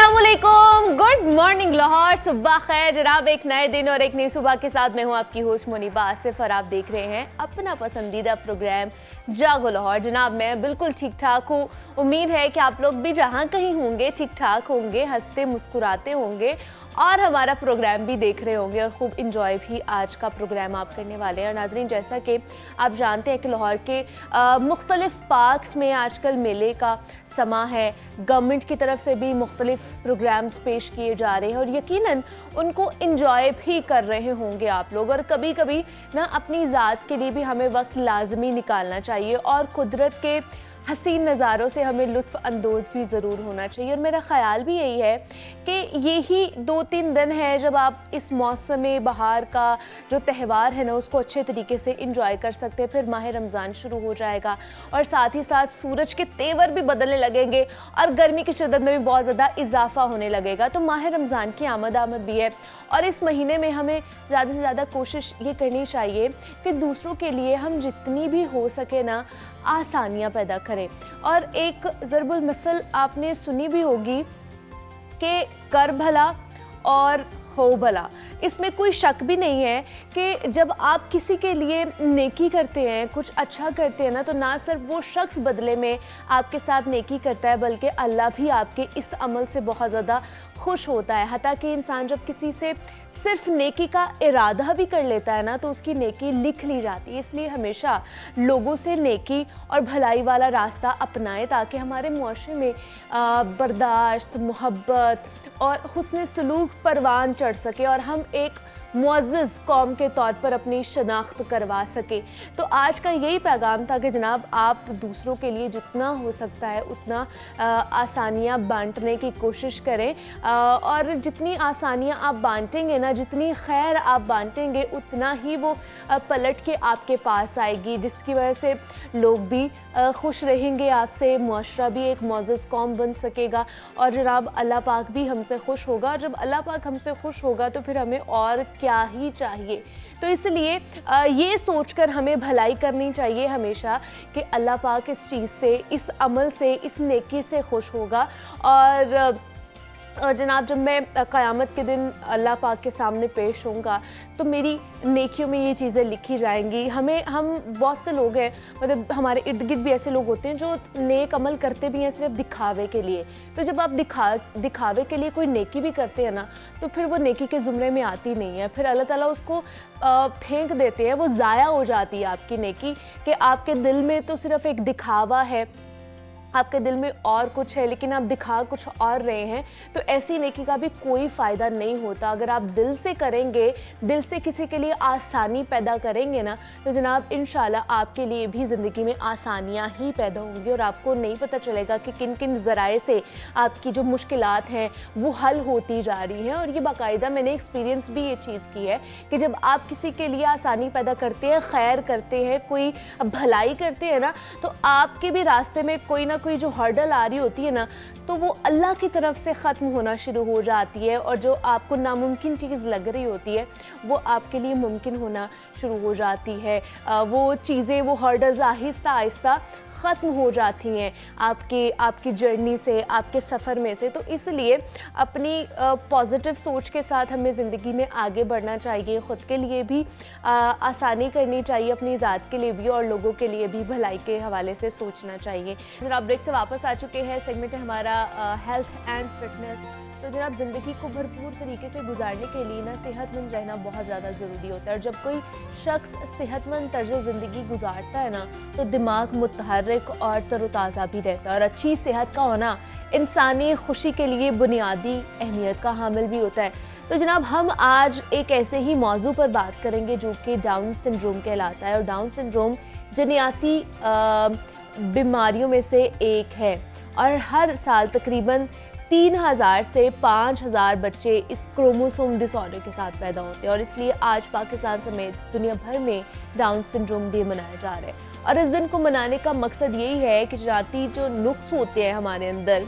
अस्सलामुअलैकुम, good morning Lahore, सुबह खैर जनाब। एक नए दिन और एक नई सुबह के साथ मैं हूं आपकी होस्ट मुनीबा आसिफ और आप देख रहे हैं अपना पसंदीदा प्रोग्राम जागो लाहौर। जनाब मैं बिल्कुल ठीक ठाक हूँ, उम्मीद है कि आप लोग भी जहाँ कहीं होंगे ठीक ठाक होंगे, हंसते मुस्कुराते होंगे और हमारा प्रोग्राम भी देख रहे होंगे और खूब इंजॉय भी आज का प्रोग्राम आप करने वाले हैं। और नाजरीन, जैसा कि आप जानते हैं कि लाहौर के मुख्तलिफ पार्क्स में आजकल मेले का समा है, गवर्नमेंट की तरफ से भी मुख्तलिफ प्रोग्राम्स पेश किए जा रहे हैं और यकीनन उनको इंजॉय भी कर रहे होंगे आप लोग। और कभी कभी ना अपनी ज़ात के लिए भी हमें वक्त लाजमी निकालना चाहिए और कुदरत के हसीन नज़ारों से हमें लुत्फ़ अंदोज़ भी ज़रूर होना चाहिए। और मेरा ख़्याल भी यही है कि यही 2-3 दिन है जब आप इस मौसम बहार का जो त्यौहार है ना उसको अच्छे तरीके से इंजॉय कर सकते हैं। फिर माह रमज़ान शुरू हो जाएगा और साथ ही साथ सूरज के तेवर भी बदलने लगेंगे और गर्मी की शिद्दत में भी बहुत ज़्यादा इजाफा होने लगेगा। तो माह रमज़ान की आमद भी है और इस महीने में हमें ज़्यादा से ज़्यादा कोशिश ये करनी चाहिए कि दूसरों के लिए हम जितनी भी हो सके ना आसानियाँ पैदा करें। और एक ज़रबुल मसल आपने सुनी भी होगी कि कर भला और हो भला। इसमें कोई शक भी नहीं है कि जब आप किसी के लिए नेकी करते हैं, कुछ अच्छा करते हैं ना, तो ना सिर्फ वो शख्स बदले में आपके साथ नेकी करता है बल्कि अल्लाह भी आपके इस अमल से बहुत ज़्यादा खुश होता है। हत्ता कि इंसान जब किसी से सिर्फ नेकी का इरादा भी कर लेता है ना तो उसकी नेकी लिख ली जाती है। इसलिए हमेशा लोगों से नेकी और भलाई वाला रास्ता अपनाएं ताकि हमारे मुआशरे में बर्दाश्त, मोहब्बत और हुस्न सलूक परवान चढ़ सके और हम एक मुअज़्ज़ज़ कौम के तौर पर अपनी शनाख्त करवा सके। तो आज का यही पैगाम था कि जनाब आप दूसरों के लिए जितना हो सकता है उतना आसानियाँ बांटने की कोशिश करें और जितनी आसानियाँ आप बांटेंगे ना, जितनी खैर आप बांटेंगे उतना ही वो पलट के आपके पास आएगी, जिसकी वजह से लोग भी खुश रहेंगे आपसे, मुआशरा भी एक मुअज़्ज़ज़ कौम बन सकेगा और जनाब अल्लाह पाक भी हमसे खुश होगा। और जब अल्लाह पाक हमसे खुश होगा तो फिर हमें और क्या ही चाहिए। तो इसलिए ये सोचकर हमें भलाई करनी चाहिए हमेशा कि अल्लाह पाक इस चीज़ से, इस अमल से, इस नेकी से खुश होगा। और जनाब जब मैं क़यामत के दिन अल्लाह पाक के सामने पेश होऊंगा तो मेरी नेकियों में ये चीज़ें लिखी जाएंगी। हम बहुत से लोग हैं, मतलब हमारे इर्द गिर्द भी ऐसे लोग होते हैं जो नेक अमल करते भी हैं सिर्फ दिखावे के लिए। तो जब आप दिखावे के लिए कोई नेकी भी करते हैं ना तो फिर वो नेकी के ज़ुमरे में आती नहीं है, फिर अल्लाह ताला उसको फेंक देते हैं, वो ज़ाया हो जाती है आपकी नेकी कि आपके दिल में तो सिर्फ एक दिखावा है, आपके दिल में और कुछ है लेकिन आप दिखा कुछ और रहे हैं। तो ऐसी नेकी का भी कोई फ़ायदा नहीं होता। अगर आप दिल से करेंगे, दिल से किसी के लिए आसानी पैदा करेंगे ना तो जनाब इंशाल्लाह आपके लिए भी ज़िंदगी में आसानियाँ ही पैदा होंगी और आपको नहीं पता चलेगा कि किन किन ज़राए से आपकी जो मुश्किलात हैं वो हल होती जा रही हैं। और ये बाकायदा मैंने एक्सपीरियंस भी ये चीज़ की है कि जब आप किसी के लिए आसानी पैदा करते हैं, खैर करते हैं, कोई भलाई करते हैं ना, तो आपके भी रास्ते में कोई ना कोई जो हर्डल आ रही होती है ना तो वो अल्लाह की तरफ से ख़त्म होना शुरू हो जाती है और जो आपको नामुमकिन चीज़ लग रही होती है वो आपके लिए मुमकिन होना शुरू हो जाती है। वो चीज़ें, वो हर्डल्स आहिस्ता आहिस्ता ख़त्म हो जाती हैं आपकी जर्नी से, आपके सफ़र में से। तो इसलिए अपनी पॉजिटिव सोच के साथ हमें ज़िंदगी में आगे बढ़ना चाहिए, ख़ुद के लिए भी आसानी करनी चाहिए, अपनी ज़ात के लिए भी और लोगों के लिए भी भलाई के हवाले से सोचना चाहिए। जनाब ब्रेक से वापस आ चुके हैं, सेगमेंट है हमारा हेल्थ एंड फिटनेस। तो जनाब ज़िंदगी को भरपूर तरीके से गुजारने के लिए ना सेहतमंद रहना बहुत ज़्यादा ज़रूरी होता है और जब कोई शख्स सेहतमंद तर्ज ज़िंदगी गुजारता है ना तो दिमाग मुतहर्रिक और तरोताज़ा भी रहता है और अच्छी सेहत का होना इंसानी खुशी के लिए बुनियादी अहमियत का हामिल भी होता है। तो जनाब हम आज एक ऐसे ही मौजू पर बात करेंगे जो कि डाउन सिंड्रोम कहलाता है और डाउन सिंड्रोम जनियाती बीमारियों में से एक है और हर साल तकरीबन 3000 से 5000 बच्चे इस क्रोमोसोम डिसऑर्डर के साथ पैदा होते हैं और इसलिए आज पाकिस्तान समेत दुनिया भर में डाउन सिंड्रोम डे मनाया जा रहा है। और इस दिन को मनाने का मकसद यही है कि जराती जो नुक्स होते हैं हमारे अंदर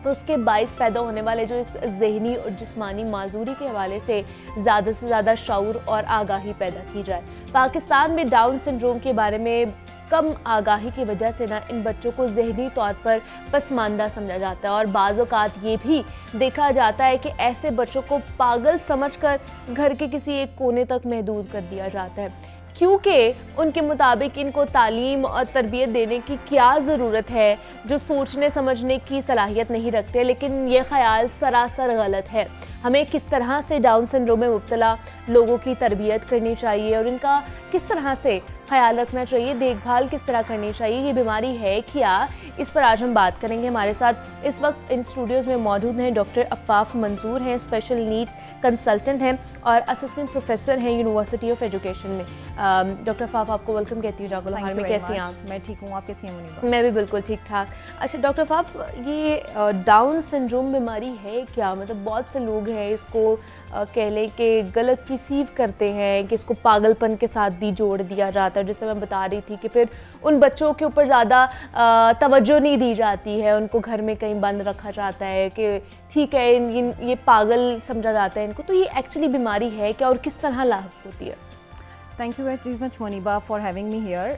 तो उसके बाइस पैदा होने वाले जो इस ज़हनी और जिस्मानी माजूरी के हवाले से ज़्यादा शऊर और आगाही पैदा की जाए। पाकिस्तान में डाउन सिंड्रोम के बारे में कम आगाही की वजह से ना इन बच्चों को ज़हनी तौर पर पसमानदा समझा जाता है और बाज़ औक़ात ये भी देखा जाता है कि ऐसे बच्चों को पागल समझकर घर के किसी एक कोने तक महदूद कर दिया जाता है, क्योंकि उनके मुताबिक इनको तालीम और तरबियत देने की क्या ज़रूरत है, जो सोचने समझने की सलाहियत नहीं रखते। लेकिन ये ख्याल सरासर गलत है। हमें किस तरह से डाउन सिंड्रोम में मुब्तला लोगों की तरबियत करनी चाहिए और इनका किस तरह से ख्याल रखना चाहिए, देखभाल किस तरह करनी चाहिए, ये बीमारी है क्या, इस पर आज हम बात करेंगे। हमारे साथ इस वक्त इन स्टूडियोज़ में मौजूद हैं डॉक्टर अफ़ाफ़ मंसूर हैं, स्पेशल नीड्स कंसल्टेंट हैं और असिस्टेंट प्रोफेसर हैं यूनिवर्सिटी ऑफ एजुकेशन में। डॉक्टर अफ़ाफ़, आपको वेलकम कहती हूँ जागो लोहार में। कैसी हैं आप? मैं ठीक हूँ, आप कैसी हैं मुनीबा? मैं भी बिल्कुल ठीक ठाक। अच्छा डॉक्टर अफ़ाफ़, ये डाउन सिंड्रोम बीमारी है क्या? मतलब बहुत से लोग हैं इसको कह लें कि गलत रिसीव करते हैं कि इसको पागलपन के साथ भी जोड़ दिया जाता है। जैसे मैं बता रही थी कि फिर उन बच्चों के ऊपर ज़्यादा तवज्जो नहीं दी जाती है, उनको घर में कहीं बंद रखा जाता है कि ठीक है ये पागल समझा जाता है इनको। तो ये एक्चुअली बीमारी है क्या और किस तरह लाक होती है? Thank you very much Moniba for having me here.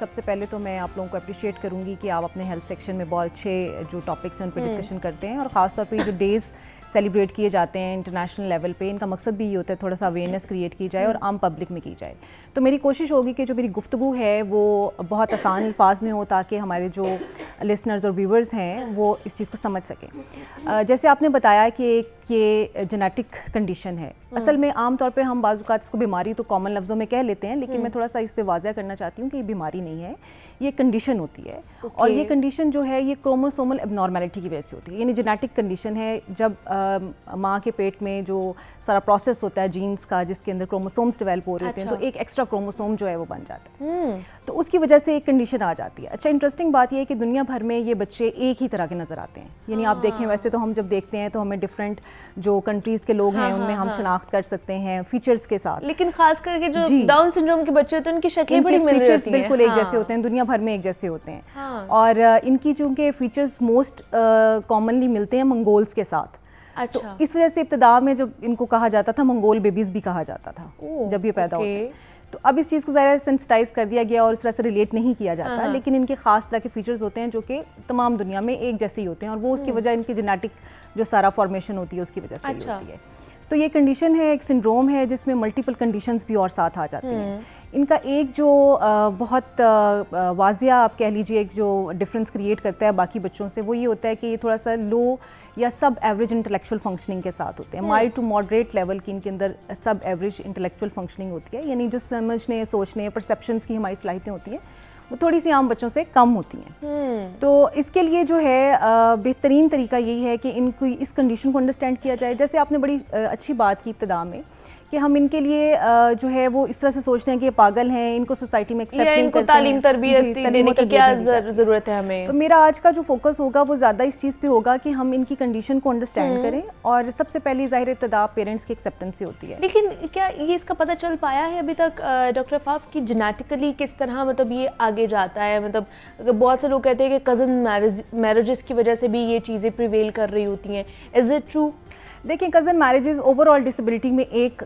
सबसे पहले तो मैं आप लोगों को अप्रिशिएट करूँगी कि आप अपने हेल्थ सेक्शन में बहुत अच्छे जो टॉपिक्स हैं उन पर डिस्कशन करते हैं और ख़ासतौर पे जो डेज़ सेलिब्रेट किए जाते हैं इंटरनेशनल लेवल पे, इनका मकसद भी ये होता है थोड़ा सा अवेयरनेस क्रिएट की जाए और आम पब्लिक में की जाए। तो मेरी कोशिश होगी कि जो मेरी गुफ्तगू है वो बहुत आसान अल्फाज में हो ताकि हमारे जो लिसनर्स और व्यूवर्स हैं वो इस चीज़ को समझ सकें। जैसे आपने बताया कि ये जेनेटिक कंडीशन है, असल में आम तौर पे हम बाज़ औक़ात इसको बीमारी तो कॉमन लफ्ज़ों में कह लेते हैं, लेकिन मैं थोड़ा सा इस पे वाज़ह करना चाहती हूँ कि ये बीमारी नहीं है, ये कंडीशन होती है। और ये कंडीशन जो है ये क्रोमोसोमल एबनॉर्मेलिटी की वजह से होती है, यानी जेनेटिक कंडीशन है। जब माँ के पेट में जो सारा प्रोसेस होता है जीन्स का, जिसके अंदर क्रोमोसोम्स डेवलप हो रहे होते हैं, तो एक एक्स्ट्रा क्रोमोसोम जो है वो बन जाता है, तो उसकी वजह से एक कंडीशन आ जाती है। अच्छा, इंटरेस्टिंग बात यह है कि दुनिया भर में ये बच्चे एक ही तरह के नज़र आते हैं, यानी आप देखें वैसे तो हम जब देखते हैं तो हमें डिफरेंट जो कंट्रीज़ के लोग हैं उनमें हम शनाख्त कर सकते हैं फीचर्स के साथ, लेकिन खास करके जो डाउन सिंड्रोम के बच्चे होते हैं उनकी शक्लें बड़ी मिल फीचर्स बिल्कुल एक जैसे होते हैं, दुनिया भर में एक जैसे होते हैं। और इनकी चूँकि फीचर्स मोस्ट कॉमनली मिलते हैं मंगोल्स के साथ। अच्छा। तो इस वजह से इब्तिदा में जब इनको कहा जाता था मंगोल बेबीज़ भी कहा जाता था जब ये पैदा होते हैं। तो अब इस चीज़ को ज़्यादा सेंसिटाइज कर दिया गया और इस तरह से रिलेट नहीं किया जाता, लेकिन इनके ख़ास तरह के फीचर्स होते हैं जो कि तमाम दुनिया में एक जैसे ही होते हैं और वो उसकी वजह इनकी जेनेटिक जो सारा फॉर्मेशन होती है उसकी वजह से ही होती है। तो ये कंडीशन है, एक सिंड्रोम है जिसमें मल्टीपल कंडीशंस भी और साथ आ जाती हैं। इनका एक जो बहुत वाज़िया आप कह लीजिए एक जो डिफरेंस क्रिएट करता है बाकी बच्चों से, वो ये होता है कि ये थोड़ा सा लो या सब एवरेज इंटेलेक्चुअल फंक्शनिंग के साथ होते हैं। माइल्ड टू मॉडरेट लेवल की इनके अंदर सब एवरेज इंटेलेक्चुअल फंक्शनिंग होती है, यानी जो समझने, सोचने, परसेप्शंस की हमारी सलाहियतें होती हैं वो थोड़ी सी आम बच्चों से कम होती हैं। तो इसके लिए जो है बेहतरीन तरीका यही है कि इनको इस कंडीशन को अंडरस्टैंड किया जाए। जैसे आपने बड़ी अच्छी बात की इब्तिदा में कि हम इनके लिए जो है वो इस तरह से सोचते हैं कि ये पागल हैं, इनको सोसाइटी में एक्सेप्ट नहीं करते हैं, तालीम तरबियत देने की क्या ज़रूरत है हमें। तो मेरा आज का जो फोकस होगा वो ज़्यादा इस चीज़ पे होगा कि हम इनकी कंडीशन को अंडरस्टैंड करें और सबसे पहली ज़ाहिर इब्तिदा पेरेंट्स की एक्सेप्टेंस से होती है। लेकिन क्या ये इसका पता चल पाया है अभी तक डॉक्टर अफ़ाफ़ की जेनेटिकली किस तरह मतलब ये आगे जाता है? मतलब बहुत से लोग कहते हैं कि कज़न मैरिजेस की वजह से भी ये चीज़ें प्रिवेल कर रही होती हैं, इज़ इट ट्रू? देखिए, कज़न मैरिजेस ओवरऑल डिसेबिलिटी में एक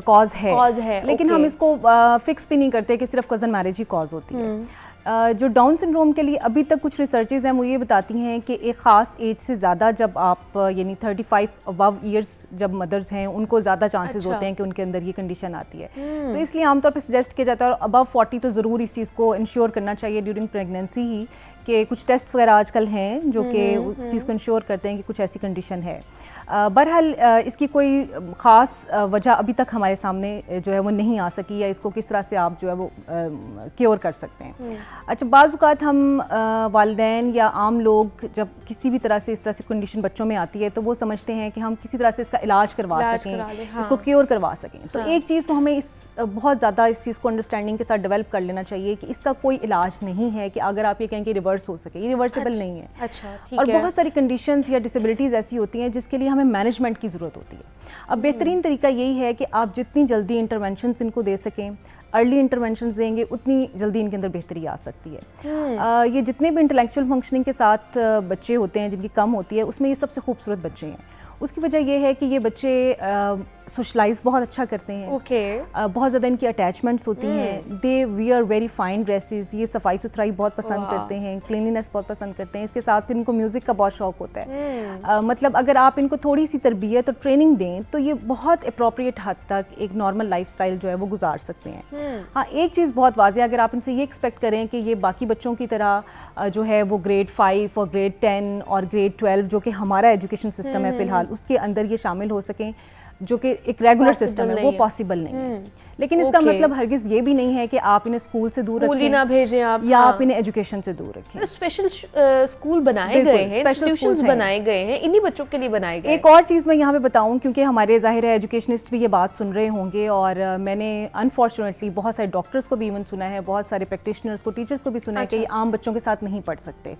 कॉज है, लेकिन हम इसको फिक्स भी नहीं करते कि सिर्फ कज़न मैरिज ही कॉज होती है। जो डाउन सिंड्रोम के लिए अभी तक कुछ रिसर्चेज हैं वो ये बताती हैं कि एक ख़ास एज से ज़्यादा जब आप यानी 35 अबव ईयर्स जब मदर्स हैं उनको ज़्यादा चांसेस होते हैं कि उनके अंदर ये कंडीशन आती है। तो इसलिए आमतौर पर सजेस्ट किया जाता है और अबव 40 तो ज़रूर इस चीज़ को इंश्योर करना चाहिए ड्यूरिंग प्रेगनेंसी ही, कि कुछ टेस्ट वगैरह आजकल हैं जो कि उस चीज़ को इंश्योर करते हैं कि कुछ ऐसी कंडीशन है। बहरहाल इसकी कोई ख़ास वजह अभी तक हमारे सामने जो है वो नहीं आ सकी या इसको किस तरह से आप जो है वो क्योर कर सकते हैं। अच्छा, बाज़ औक़ात हम वालिदैन या आम लोग जब किसी भी तरह से इस तरह से कंडीशन बच्चों में आती है तो वो समझते हैं कि हम किसी तरह से इसका इलाज करवा सकें, इसको क्योर करवा सकें। तो एक चीज़ तो हमें इस बहुत ज़्यादा इस चीज़ को अंडरस्टैंडिंग के साथ डेवलप कर लेना चाहिए कि इसका कोई इलाज नहीं है कि अगर आप ये कहें कि रिवर्स हो सके, ये रिवर्सेबल नहीं है। अच्छा, और बहुत सारी कंडीशंस या डिसेबिलिटीज़ ऐसी होती हैं जिसके लिए हमें मैनेजमेंट की ज़रूरत होती है। अब बेहतरीन तरीका यही है कि आप जितनी जल्दी इंटरवेंशंस इनको दे सकें, अर्ली इंटरवेंशंस देंगे उतनी जल्दी इनके अंदर बेहतरी आ सकती है। ये जितने भी इंटेलेक्चुअल फंक्शनिंग के साथ बच्चे होते हैं जिनकी कम होती है उसमें ये सबसे खूबसूरत बच्चे हैं। उसकी वजह यह है कि ये बच्चे सोशलाइज बहुत अच्छा करते हैं। ओके। बहुत ज़्यादा इनकी अटैचमेंट्स होती हैं। They wear very fine dresses, ये सफाई सुथराई बहुत पसंद करते हैं, क्लीनिनेस बहुत पसंद करते हैं। इसके साथ फिर इनको म्यूज़िक का बहुत शौक होता है। मतलब अगर आप इनको थोड़ी सी तरबियत और ट्रेनिंग दें तो ये बहुत अप्रोप्रिएट हद तक एक नॉर्मल लाइफस्टाइल जो है वो गुजार सकते हैं। हाँ, एक चीज़ बहुत वाज़ेह, अगर आप इनसे ये एक्सपेक्ट करें कि ये बाकी बच्चों की तरह जो है वो ग्रेड 5 और ग्रेड 10 और ग्रेड 12 जो कि हमारा एजुकेशन सिस्टम है फ़िलहाल, उसके अंदर ये शामिल हो सकें, जो कि एक रेगुलर सिस्टम है, वो पॉसिबल नहीं है। लेकिन इसका मतलब हरगिज़ ये भी नहीं है कि आप इन्हें स्कूल से दूर रखें, ना भेजें आप, या आप इन्हें एजुकेशन से दूर रखें। स्पेशल स्कूल बनाए गए हैं, इंस्टीट्यूशंस बनाए गए हैं, इन्हीं बच्चों के लिए बनाए गए। एक और चीज़ मैं यहाँ पे बताऊँ, क्योंकि हमारे ज़ाहिर है एजुकेशनिस्ट भी ये बात सुन रहे होंगे, और मैंने अनफॉर्चुनेटली बहुत सारे डॉक्टर्स को भी इवन सुना है, बहुत सारे प्रैक्टिशनर्स को, टीचर्स को भी सुना है कि ये आम बच्चों के साथ नहीं पढ़ सकते।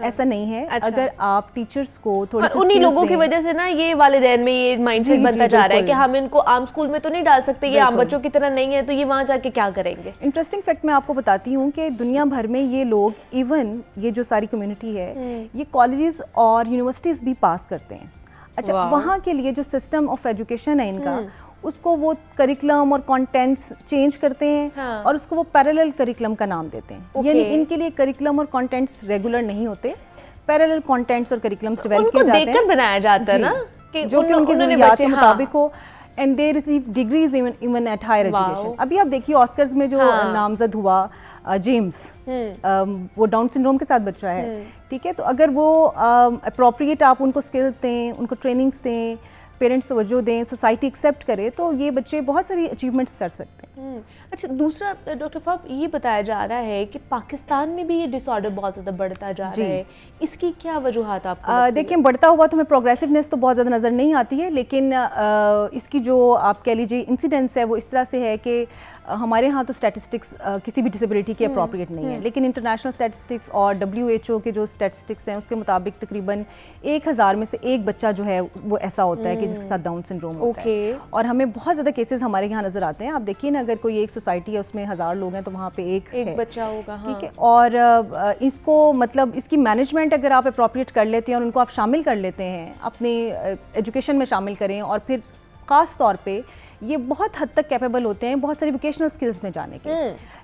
ऐसा नहीं है। अगर आप टीचर्स को थोड़ी सी उन्हीं लोगों की वजह से ना ये वालिदैन में ये माइंडसेट बनता जा रहा है कि हम इनको आम स्कूल में तो नहीं डाल सकते, ये आम बच्चों की तरह नहीं है, तो ये वहाँ जाके क्या करेंगे। इंटरेस्टिंग फैक्ट मैं आपको बताती हूँ कि दुनिया भर में ये लोग, इवन ये जो सारी कम्युनिटी है, ये कॉलेजेस और यूनिवर्सिटीज़ भी पास करते हैं। अच्छा, वहाँ के लिए जो सिस्टम ऑफ एजुकेशन है इनका, उसको वो करिकुलम और कंटेंट्स चेंज करते हैं, और उसको वो पैरेलल करिकुलम का नाम देते हैं। यानी इनके लिए करिकुलम और कंटेंट्स रेगुलर नहीं होते, पैरेलल कंटेंट्स और करिकुलम्स डेवलप किए जाते हैं, देखकर बनाया जाता है ना, कि जो कि उनकी ज़रूरियात के मुताबिक हो, and they receive degrees even at higher education. अभी आप देखिए ऑस्कर्स में जो नामजद हुआ जेम्स, वो डाउन सिंड्रोम के साथ बच्चा है, ठीक है। तो अगर वो अप्रोप्रिएट आप उनको स्किल्स दें, उनको ट्रेनिंग्स दें, पेरेंट्स तवज्जो दें, सोसाइटी एक्सेप्ट करे, तो ये बच्चे बहुत सारी अचीवमेंट्स कर सकते हैं। अच्छा, दूसरा डॉक्टर साहब ये बताया जा रहा है कि पाकिस्तान में भी ये डिसऑर्डर बहुत ज़्यादा बढ़ता जा रहा है, इसकी क्या वजूहात आपको? देखिए, बढ़ता हुआ तो हमें प्रोग्रेसिवनेस तो बहुत ज़्यादा नज़र नहीं आती है, लेकिन इसकी जो आप कह लीजिए इंसिडेंस है वो इस तरह से है कि हमारे यहाँ तो स्टैटिस्टिक्स किसी भी डिसेबिलिटी के अप्रोप्रिएट नहीं है, लेकिन इंटरनेशनल स्टैटिस्टिक्स और WHO के जो स्टैटिस्टिक्स हैं उसके मुताबिक तकरीबन 1000 में से एक बच्चा जो है वो ऐसा होता है कि जिसके साथ डाउन सिंड्रोम होता है। और हमें बहुत ज़्यादा केसेस हमारे यहाँ नज़र आते हैं। आप देखिए ना, अगर कोई एक सोसाइटी है उसमें 1000 लोग हैं तो वहाँ पे एक बच्चा होगा, ठीक है। और इसको मतलब इसकी मैनेजमेंट अगर आप अप्रोप्रिएट कर लेते हैं और उनको आप शामिल कर लेते हैं, अपनी एजुकेशन में शामिल करें, और फिर ख़ास तौर पे ये बहुत हद तक कैपेबल होते हैं बहुत सारी वोकेशनल स्किल्स में जाने के,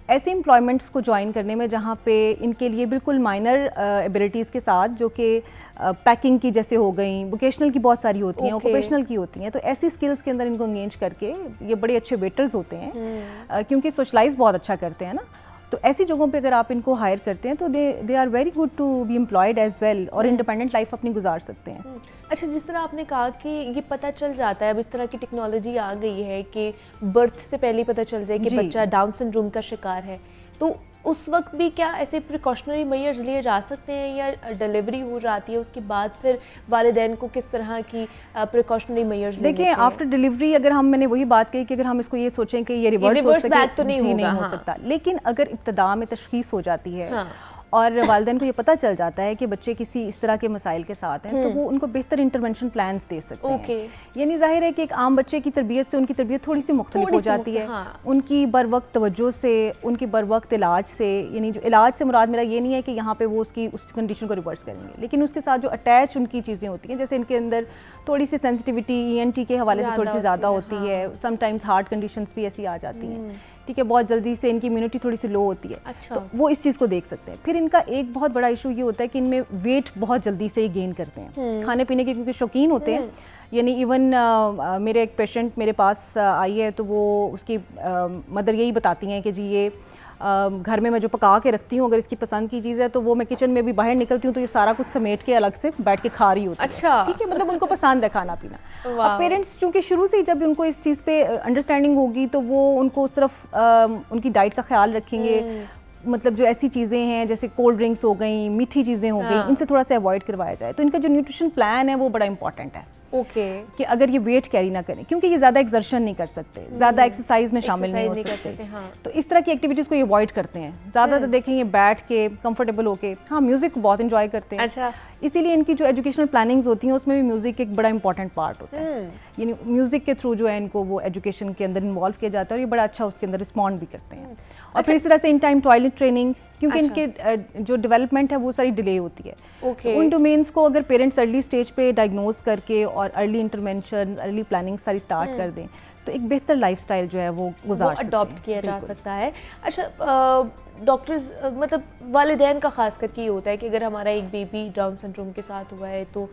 ऐसे एम्प्लॉयमेंट्स को ज्वाइन करने में जहाँ पे इनके लिए बिल्कुल माइनर एबिलिटीज़ के साथ, जो कि पैकिंग की जैसे हो गई, वोकेशनल की बहुत सारी होती हैं, ऑक्यूपेशनल की होती हैं, तो ऐसी स्किल्स के अंदर इनको एंगेज करके ये बड़े अच्छे वेटर्स होते हैं, क्योंकि सोशलाइज बहुत अच्छा करते हैं ना। तो ऐसी जगहों पे अगर आप इनको हायर करते हैं तो they are very good to be employed as well, और इंडिपेंडेंट लाइफ अपनी गुजार सकते हैं। अच्छा, जिस तरह आपने कहा कि ये पता चल जाता है, अब इस तरह की टेक्नोलॉजी आ गई है कि बर्थ से पहले ही पता चल जाए कि बच्चा डाउन सिंड्रोम का शिकार है, तो उस वक्त भी क्या ऐसे प्रिकॉशनरी मेजर्स लिए जा सकते हैं, या डिलीवरी हो जाती है उसके बाद फिर वालिदैन को किस तरह की प्रिकॉशनरी मेजर्स? देखिए, आफ्टर डिलीवरी अगर मैंने वही बात कही कि अगर हम इसको ये सोचें कि ये रिवर्स हो सके तो नहीं हो सकता, लेकिन अगर इब्तिदा में तशखीस हो जाती है और वालिदैन को ये पता चल जाता है कि बच्चे किसी इस तरह के मसाइल के साथ हैं, तो वो उनको बेहतर इंटरवेंशन प्लान्स दे सकते हैं। यानी जाहिर है कि एक आम बच्चे की तरबियत से उनकी तरबियत थोड़ी सी मुख्तलिफ हो जाती है। उनकी बर वक्त तवज्जो से, उनकी बर वक्त इलाज से, यानी जो इलाज से मुराद मेरा ये नहीं है कि यहाँ पे वो उसकी उस कंडीशन को रिवर्स करेंगे, लेकिन उसके साथ जो अटैच उनकी चीज़ें होती हैं, जैसे इनके अंदर थोड़ी सी सेंसिटिविटी ENT के हवाले से थोड़ी सी ज़्यादा होती है, समटाइम्स हार्ट कंडीशंस भी ऐसी आ जाती हैं, ठीक है, बहुत जल्दी से इनकी इम्यूनिटी थोड़ी सी लो होती है। अच्छा। तो वो इस चीज़ को देख सकते हैं। फिर इनका एक बहुत बड़ा इशू ये होता है कि इनमें वेट बहुत जल्दी से ही गेन करते हैं, खाने पीने के क्योंकि शौकीन होते हैं। यानी इवन मेरे एक पेशेंट मेरे पास आई है, तो वो उसकी मदर यही बताती हैं कि जी ये घर में मैं जो पका के रखती हूँ, अगर इसकी पसंद की चीज़ है तो वो मैं किचन में भी बाहर निकलती हूँ तो ये सारा कुछ समेट के अलग से बैठ के खा रही होती है। अच्छा, ठीक है, मतलब उनको पसंद है खाना पीना। अब पेरेंट्स चूँकि शुरू से ही जब उनको इस चीज़ पे अंडरस्टैंडिंग होगी तो वो उनको उस तरफ उनकी डाइट का ख्याल रखेंगे। मतलब जो ऐसी चीज़ें हैं जैसे कोल्ड ड्रिंक्स हो गई, मीठी चीज़ें हो गई, इनसे थोड़ा सा अवॉइड करवाया जाए। तो इनका जो न्यूट्रिशन प्लान है वो बड़ा इंपॉर्टेंट है। कि अगर ये वेट कैरी ना करें, क्योंकि ये ज़्यादा एक्सर्शन नहीं कर सकते, ज़्यादा एक्सरसाइज में शामिल नहीं हो सकते, तो इस तरह की एक्टिविटीज़ को ये अवॉइड करते हैं। ज़्यादातर देखेंगे बैठ के कंफर्टेबल होके, हाँ म्यूज़िक बहुत इंजॉय करते हैं। अच्छा। इसीलिए इनकी जो एजुकेशनल प्लानिंग्स होती हैं उसमें भी म्यूज़िक एक बड़ा इंपॉर्टेंट पार्ट होता है। यानी म्यूज़िक के थ्रू जो है इनको वो एजुकेशन के अंदर इन्वॉल्व किया जाता है और ये बड़ा अच्छा उसके अंदर रिस्पॉन्ड भी करते हैं। और फिर इस तरह से इन टाइम टॉयलेट ट्रेनिंग क्योंकि इनके जो डेवलपमेंट है वो सारी डिले होती है। ओके। तो उन डोमेन्स को अगर पेरेंट्स अर्ली स्टेज पे डायग्नोज करके और अर्ली इंटरवेंशन, अर्ली प्लानिंग सारी स्टार्ट कर दें तो एक बेहतर लाइफस्टाइल जो है वो गुजार सकते हैं, अडॉप्ट किया जा सकता है। अच्छा, डॉक्टर्स मतलब वालिदैन का खास करके ये होता है कि अगर हमारा एक बेबी डाउन सिंड्रोम के साथ हुआ है तो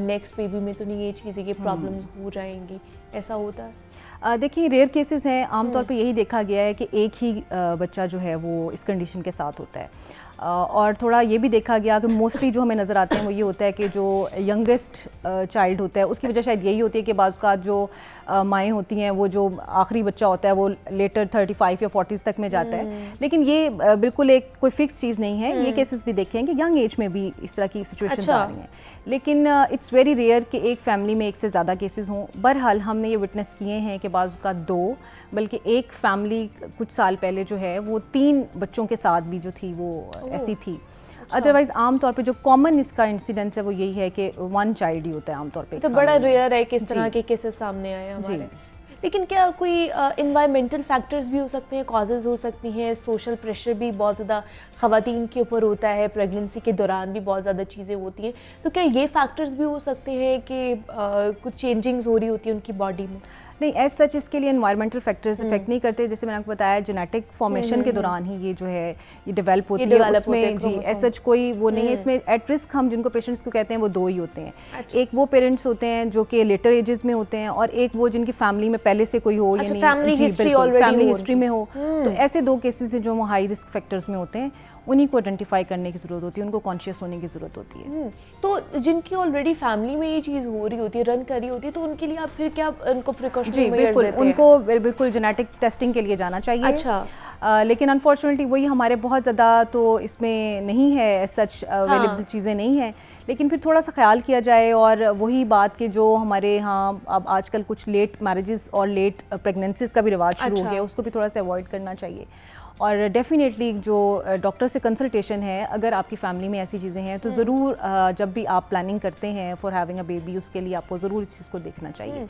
नेक्स्ट बेबी में तो नहीं ये चीज़ें की प्रॉब्लम्स हो जाएंगी, ऐसा होता है? देखिए रेयर केसेस हैं, आमतौर पे यही देखा गया है कि एक ही बच्चा जो है वो इस कंडीशन के साथ होता है। और थोड़ा ये भी देखा गया कि मोस्टली जो हमें नज़र आते हैं वो ये होता है कि जो यंगेस्ट चाइल्ड होता है उसकी वजह शायद यही होती है कि बाज़ का जो माएँ होती हैं वो जो आखिरी बच्चा होता है वो लेटर 35 या 40s तक में जाता है। लेकिन ये बिल्कुल एक कोई फिक्स चीज़ नहीं है, ये केसेस भी देखे हैं कि यंग एज में भी इस तरह की सिचुएशन आ रही हैं, लेकिन इट्स वेरी रेयर कि एक फैमिली में एक से ज़्यादा केसेस हों। बहरहाल हमने ये विटनेस किए हैं कि बाज़ का 2 बल्कि एक फैमिली कुछ साल पहले जो है वो 3 बच्चों के साथ भी जो थी वो ऐसी थी। अदरवाइज आमतौर पे जो कॉमन इसका इंसिडेंस है वो यही है कि 1 चाइल्ड ही होता है आमतौर पे। तो बड़ा रेयर है कि इस तरह के केसेस सामने आए हमारे। लेकिन क्या कोई इन्वायरमेंटल फैक्टर्स भी हो सकते हैं, कॉजेज़ हो सकती हैं, सोशल प्रेशर भी बहुत ज़्यादा ख़वातीन के ऊपर होता है, प्रेगनेंसी के दौरान भी बहुत ज़्यादा चीज़ें होती हैं, तो क्या ये फैक्टर्स भी हो सकते हैं कि कुछ चेंजिंग्स हो रही होती है उनकी बॉडी में? नहीं, एज सच इसके लिए एनवायरमेंटल फैक्टर्स इफेक्ट नहीं करते। जैसे मैंने आपको बताया जेनेटिक फॉर्मेशन के दौरान ही ये जो है ये डेवलप होती है, उसमें जी एज सच कोई वो नहीं है। इसमें एट रिस्क हम जिनको पेशेंट्स को कहते हैं वो 2 ही होते हैं। अच्छा। एक वो पेरेंट्स होते हैं जो कि लेटर एजेस में होते हैं और एक वो जिनकी फैमिली में पहले से कोई हो या नहीं, फैमिली हिस्ट्री में हो। तो ऐसे 2 केसेस हैं जो हाई रिस्क फैक्टर्स में होते हैं, उन्हीं को आइडेंटिफाई करने की ज़रूरत होती है, उनको कॉन्शियस होने की ज़रूरत होती है। तो जिनकी ऑलरेडी फैमिली में ये चीज़ हो रही होती है, रन कर रही होती है, तो उनके लिए आप फिर क्या उनको प्रिकॉशनरी मेजर्स देते हैं? उनको बिल्कुल जेनेटिक टेस्टिंग के लिए जाना चाहिए। अच्छा। लेकिन अनफॉर्चुनेटली वही हमारे बहुत ज़्यादा तो इसमें नहीं है, सच अवेलेबल चीज़ें नहीं हैं, लेकिन फिर थोड़ा सा ख्याल किया जाए। और वही बात कि जो हमारे यहाँ अब आजकल कुछ लेट मैरिजेस और लेट प्रेगनेंसीज का भी रिवाज शुरू हो गया, उसको भी थोड़ा सा अवॉइड करना चाहिए। और डेफिनेटली जो डॉक्टर से कंसल्टेशन है, अगर आपकी फैमिली में ऐसी चीज़ें हैं तो ज़रूर जब भी आप प्लानिंग करते हैं फॉर हैविंग अ बेबी, उसके लिए आपको ज़रूर इस चीज़ को देखना चाहिए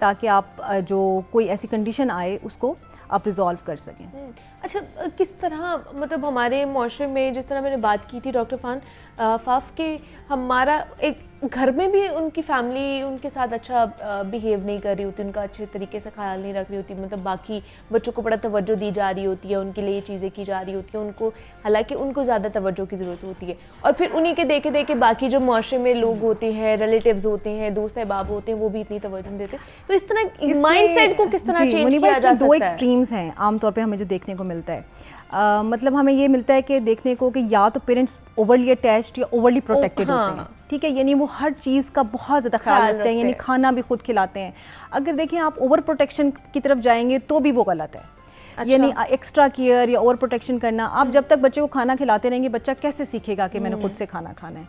ताकि आप जो कोई ऐसी कंडीशन आए उसको आप रिजॉल्व कर सकें। अच्छा, किस तरह मतलब हमारे माशरे में जिस तरह मैंने बात की थी डॉक्टर फाफ के हमारा एक घर में भी उनकी फैमिली उनके साथ अच्छा बिहेव नहीं कर रही होती, उनका अच्छे तरीके से ख्याल नहीं रख रही होती, मतलब बाकी बच्चों को बड़ा तवज्जो दी जा रही होती है, उनके लिए ये चीज़ें की जा रही होती हैं, उनको हालांकि उनको ज़्यादा तवज्जो की ज़रूरत होती है। और फिर उन्हीं के देखे देखे बाकी जो माशरे में लोग होते हैं, रिलेटिव्स होते हैं, दोस्त अहबाब होते हैं, वो भी इतनी तवज्जो नहीं देते। तो इस तरह माइंडसेट को किस तरह चेंज किया जा सकता है? 2 एक्सट्रीम्स हैं आमतौर पर हमें जो देखने को मिलता है। मतलब हमें ये मिलता है कि देखने को कि या तो पेरेंट्स ओवरली अटैच्ड या ओवरली प्रोटेक्टेड होते हैं, ठीक है, यानी वो हर चीज़ का बहुत ज़्यादा ख्याल रखते हैं, यानी खाना भी खुद खिलाते हैं। अगर देखें आप ओवर प्रोटेक्शन की तरफ जाएंगे तो भी वो गलत है। अच्छा। यानी एक्स्ट्रा केयर या ओवर प्रोटेक्शन करना, आप जब तक बच्चे को खाना खिलाते रहेंगे बच्चा कैसे सीखेगा कि मैंने खुद से खाना खाना है,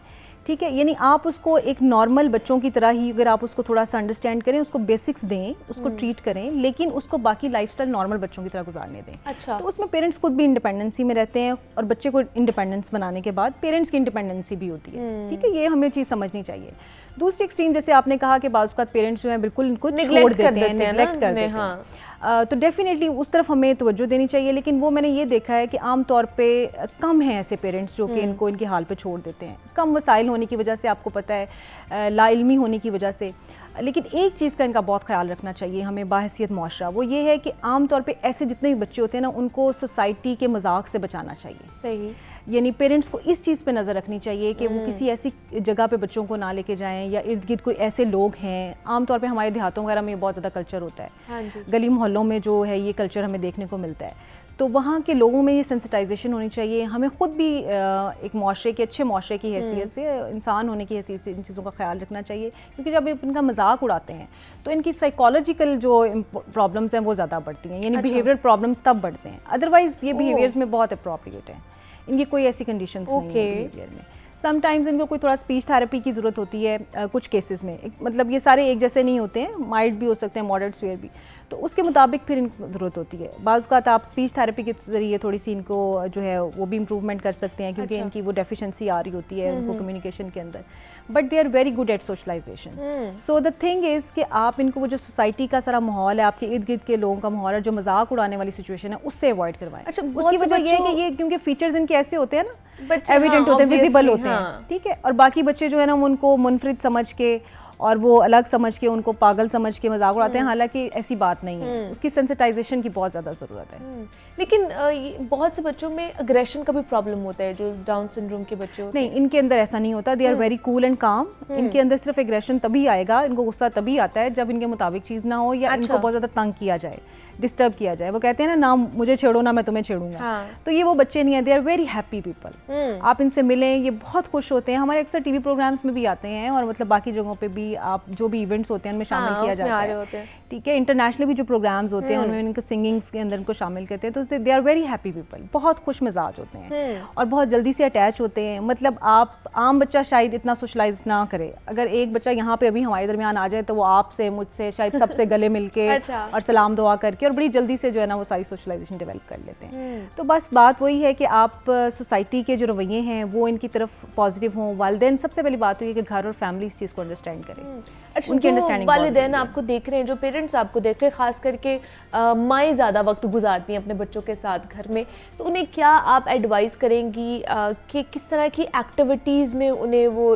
ठीक है। यानी आप उसको एक नॉर्मल बच्चों की तरह ही अगर आप उसको थोड़ा सा अंडरस्टैंड करें, उसको बेसिक्स दें, उसको ट्रीट करें, लेकिन उसको बाकी लाइफस्टाइल नॉर्मल बच्चों की तरह गुजारने दें। अच्छा। तो उसमें पेरेंट्स खुद भी इंडिपेंडेंसी में रहते हैं और बच्चे को इंडिपेंडेंस बनाने के बाद पेरेंट्स की इंडिपेंडेंसी भी होती है, ठीक है, ये हमें चीज़ समझनी चाहिए। दूसरी एक्सट्रीम जैसे आपने कहा कि बाज़ औक़ात पेरेंट्स जो है बिल्कुल इनको छोड़ देते हैं, नेग्लेक्ट कर देते हैं, तो डेफिनेटली उस तरफ हमें तवज्जो देनी चाहिए। लेकिन वो मैंने ये देखा है कि आम तौर पे कम हैं ऐसे पेरेंट्स जो कि इनको इनके हाल पे छोड़ देते हैं, कम वसाइल होने की वजह से, आपको पता है लाइल्मी होने की वजह से। लेकिन एक चीज़ का इनका बहुत ख्याल रखना चाहिए हमें बाहसियत मुआशरा, वो ये है कि आम तौर पे ऐसे जितने भी बच्चे होते हैं ना, उनको सोसाइटी के मजाक से बचाना चाहिए। सही। यानी पेरेंट्स को इस चीज़ पे नज़र रखनी चाहिए कि वो किसी ऐसी जगह पे बच्चों को ना लेके जाएं या इर्द गिर्द कोई ऐसे लोग हैं। आमतौर पे हमारे देहातों वगैरह में बहुत ज़्यादा कल्चर होता है, हाँ जी। गली मोहल्लों में जो है ये कल्चर हमें देखने को मिलता है, तो वहाँ के लोगों में ये सेंसिटाइजेशन होनी चाहिए। हमें ख़ुद भी एक माशरे के अच्छे माशरे की हैसियत से, इंसान होने की हैसियत से इन चीज़ों का ख्याल रखना चाहिए, क्योंकि जब इनका मजाक उड़ाते हैं तो इनकी साइकोलॉजिकल जो प्रॉब्लम्स हैं वो ज़्यादा बढ़ती हैं, यानी बिहेवियर प्रॉब्लम्स तब बढ़ते हैं। अदरवाइज़ ये बिहेवियर्स में बहुत अप्रोप्रिएट है, इनकी कोई ऐसी कंडीशंस नहीं है बिहेवियर में। समटाइम्स इनको कोई थोड़ा स्पीच थेरेपी की ज़रूरत होती है कुछ केसेस में, मतलब ये सारे एक जैसे नहीं होते हैं, माइल्ड भी हो सकते हैं, मॉडरेट सीवियर भी, तो उसके मुताबिक फिर इनको ज़रूरत होती है। बाज़ औक़ात आप स्पीच थेरेपी के ज़रिए थोड़ी सी इनको जो है वो भी इम्प्रूवमेंट कर सकते हैं, क्योंकि इनकी वो डेफिशिएंसी आ रही होती है उनको कम्युनिकेशन के अंदर। But they are very good at socialisation. So the thing is कि आप इनको वो जो सोसाइटी का सारा माहौल है, आपके इर्द गिर्द के लोगों का माहौल है, जो मजाक उड़ाने वाली सिचुएशन है, उससे अवॉइड करवाएं. अच्छा, उसकी वजह ये है कि ये क्योंकि फीचर्स इनके ऐसे होते हैं ना, बच्चे, एविडेंट हाँ, होते हैं, विजिबल होते हाँ. हैं, ठीक है. और बाकी बच्चे जो है ना उनको मुनफरिद समझ के और वो अलग समझ के, उनको पागल समझ के मजाक उड़ाते हैं, हालांकि ऐसी बात नहीं है. उसकी सेंसिटाइजेशन की बहुत ज़्यादा ज़रूरत है. लेकिन बहुत से बच्चों में अग्रेशन का भी प्रॉब्लम होता है, जो डाउन सिंड्रोम के बच्चे होते हैं. नहीं, इनके अंदर ऐसा नहीं होता. They are very cool and calm. इनके अंदर सिर्फ एग्रेशन तभी आएगा, इनको गुस्सा तभी आता है जब इनके मुताबिक चीज़ ना हो या इनको बहुत ज़्यादा तंग किया जाए, डिस्टर्ब किया जाए. वो कहते हैं ना मुझे छेड़ो ना मैं तुम्हें छेड़ूंगा. हाँ. तो ये वो बच्चे नहीं है. They are very happy people. आप इनसे मिलें, ये बहुत खुश होते हैं. हमारे अक्सर टीवी प्रोग्राम्स में भी आते हैं और मतलब बाकी जगहों पे भी आप जो भी इवेंट्स होते हैं उनमें शामिल किया जाता है. ठीक है, इंटरनेशनल भी जो प्रोग्राम्स होते हैं उनमें इनके सिंगिंग्स के अंदर इनको शामिल करते हैं. तो they are very happy people. बहुत खुश मिजाज होते हैं और बहुत जल्दी से अटैच होते हैं. मतलब आप आम बच्चा शायद इतना सोशलाइज ना करे. अगर एक बच्चा यहाँ पे अभी हमारे दरमियान आ जाए तो वो आपसे, मुझसे, शायद सबसे गले मिलके और सलाम दुआ करके और बड़ी जल्दी से जो है ना वो सारी सोशलाइजेशन डेवलप कर लेते हैं. तो बस बात वही है कि आप सोसाइटी के जो रवैये हैं वो इनकी तरफ पॉजिटिव हों. वालिदैन, सबसे पहली बात हुई है कि घर और फैमिली इस चीज़ को अंडरस्टैंड करें. अच्छा, जो वालिदैन आपको देख रहे हैं, जो पेरेंट्स आपको देख रहे हैं, खास करके माएँ ज़्यादा वक्त गुजारती हैं अपने बच्चों के साथ घर में, तो उन्हें क्या आप एडवाइस करेंगी कि किस तरह की एक्टिविटीज़ में उन्हें वो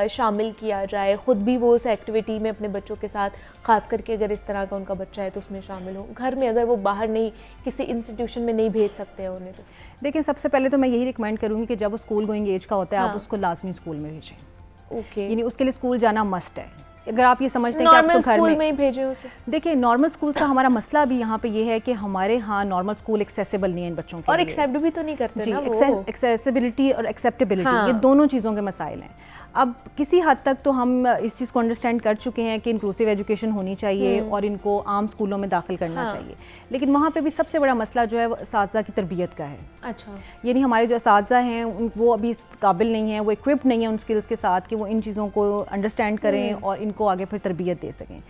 शामिल किया जाए, ख़ुद भी वो उस एक्टिविटी में अपने बच्चों के साथ, खास करके अगर इस तरह का उनका बच्चा है तो उसमें शामिल हो, घर में अगर वो बाहर नहीं, किसी इंस्टीट्यूशन में नहीं भेज सकते हैं उन्हें? तो देखिए, सबसे पहले तो मैं यही रिकमेंड करूँगी कि जब वो स्कूल गोइंग एज का होता है, आप उसको लाजमी स्कूल में भेजें. ओके. यानी उसके लिए स्कूल जाना मस्ट है. अगर आप ये समझते हैं कि आप घर में ही भेजें उसे. देखिए, नॉर्मल स्कूल्स का हमारा मसला भी यहाँ पे ये है कि हमारे यहाँ नॉर्मल स्कूल एक्सेसिबल नहीं है इन बच्चों के और लिए. एक्सेप्ट भी तो नहीं करते जी, ना वो. एक्सेसिबिलिटी और एक्सेप्टेबिलिटी, ये दोनों चीज़ों के मसाइल हैं. अब किसी हद तक तो हम इस चीज़ को अंडरस्टैंड कर चुके हैं कि इंक्लूसिव एजुकेशन होनी चाहिए और इनको आम स्कूलों में दाखिल करना चाहिए. लेकिन वहाँ पे भी सबसे बड़ा मसला जो है वो असातिज़ा की तरबियत का है. अच्छा. यानी हमारे जो असातिज़ा हैं वो अभी इस काबिल नहीं हैं, वो इक्विप्ड नहीं हैं उन स्किल्स के साथ कि वो इन चीज़ों को अंडरस्टैंड करें और इनको आगे फिर तरबियत दे सकें.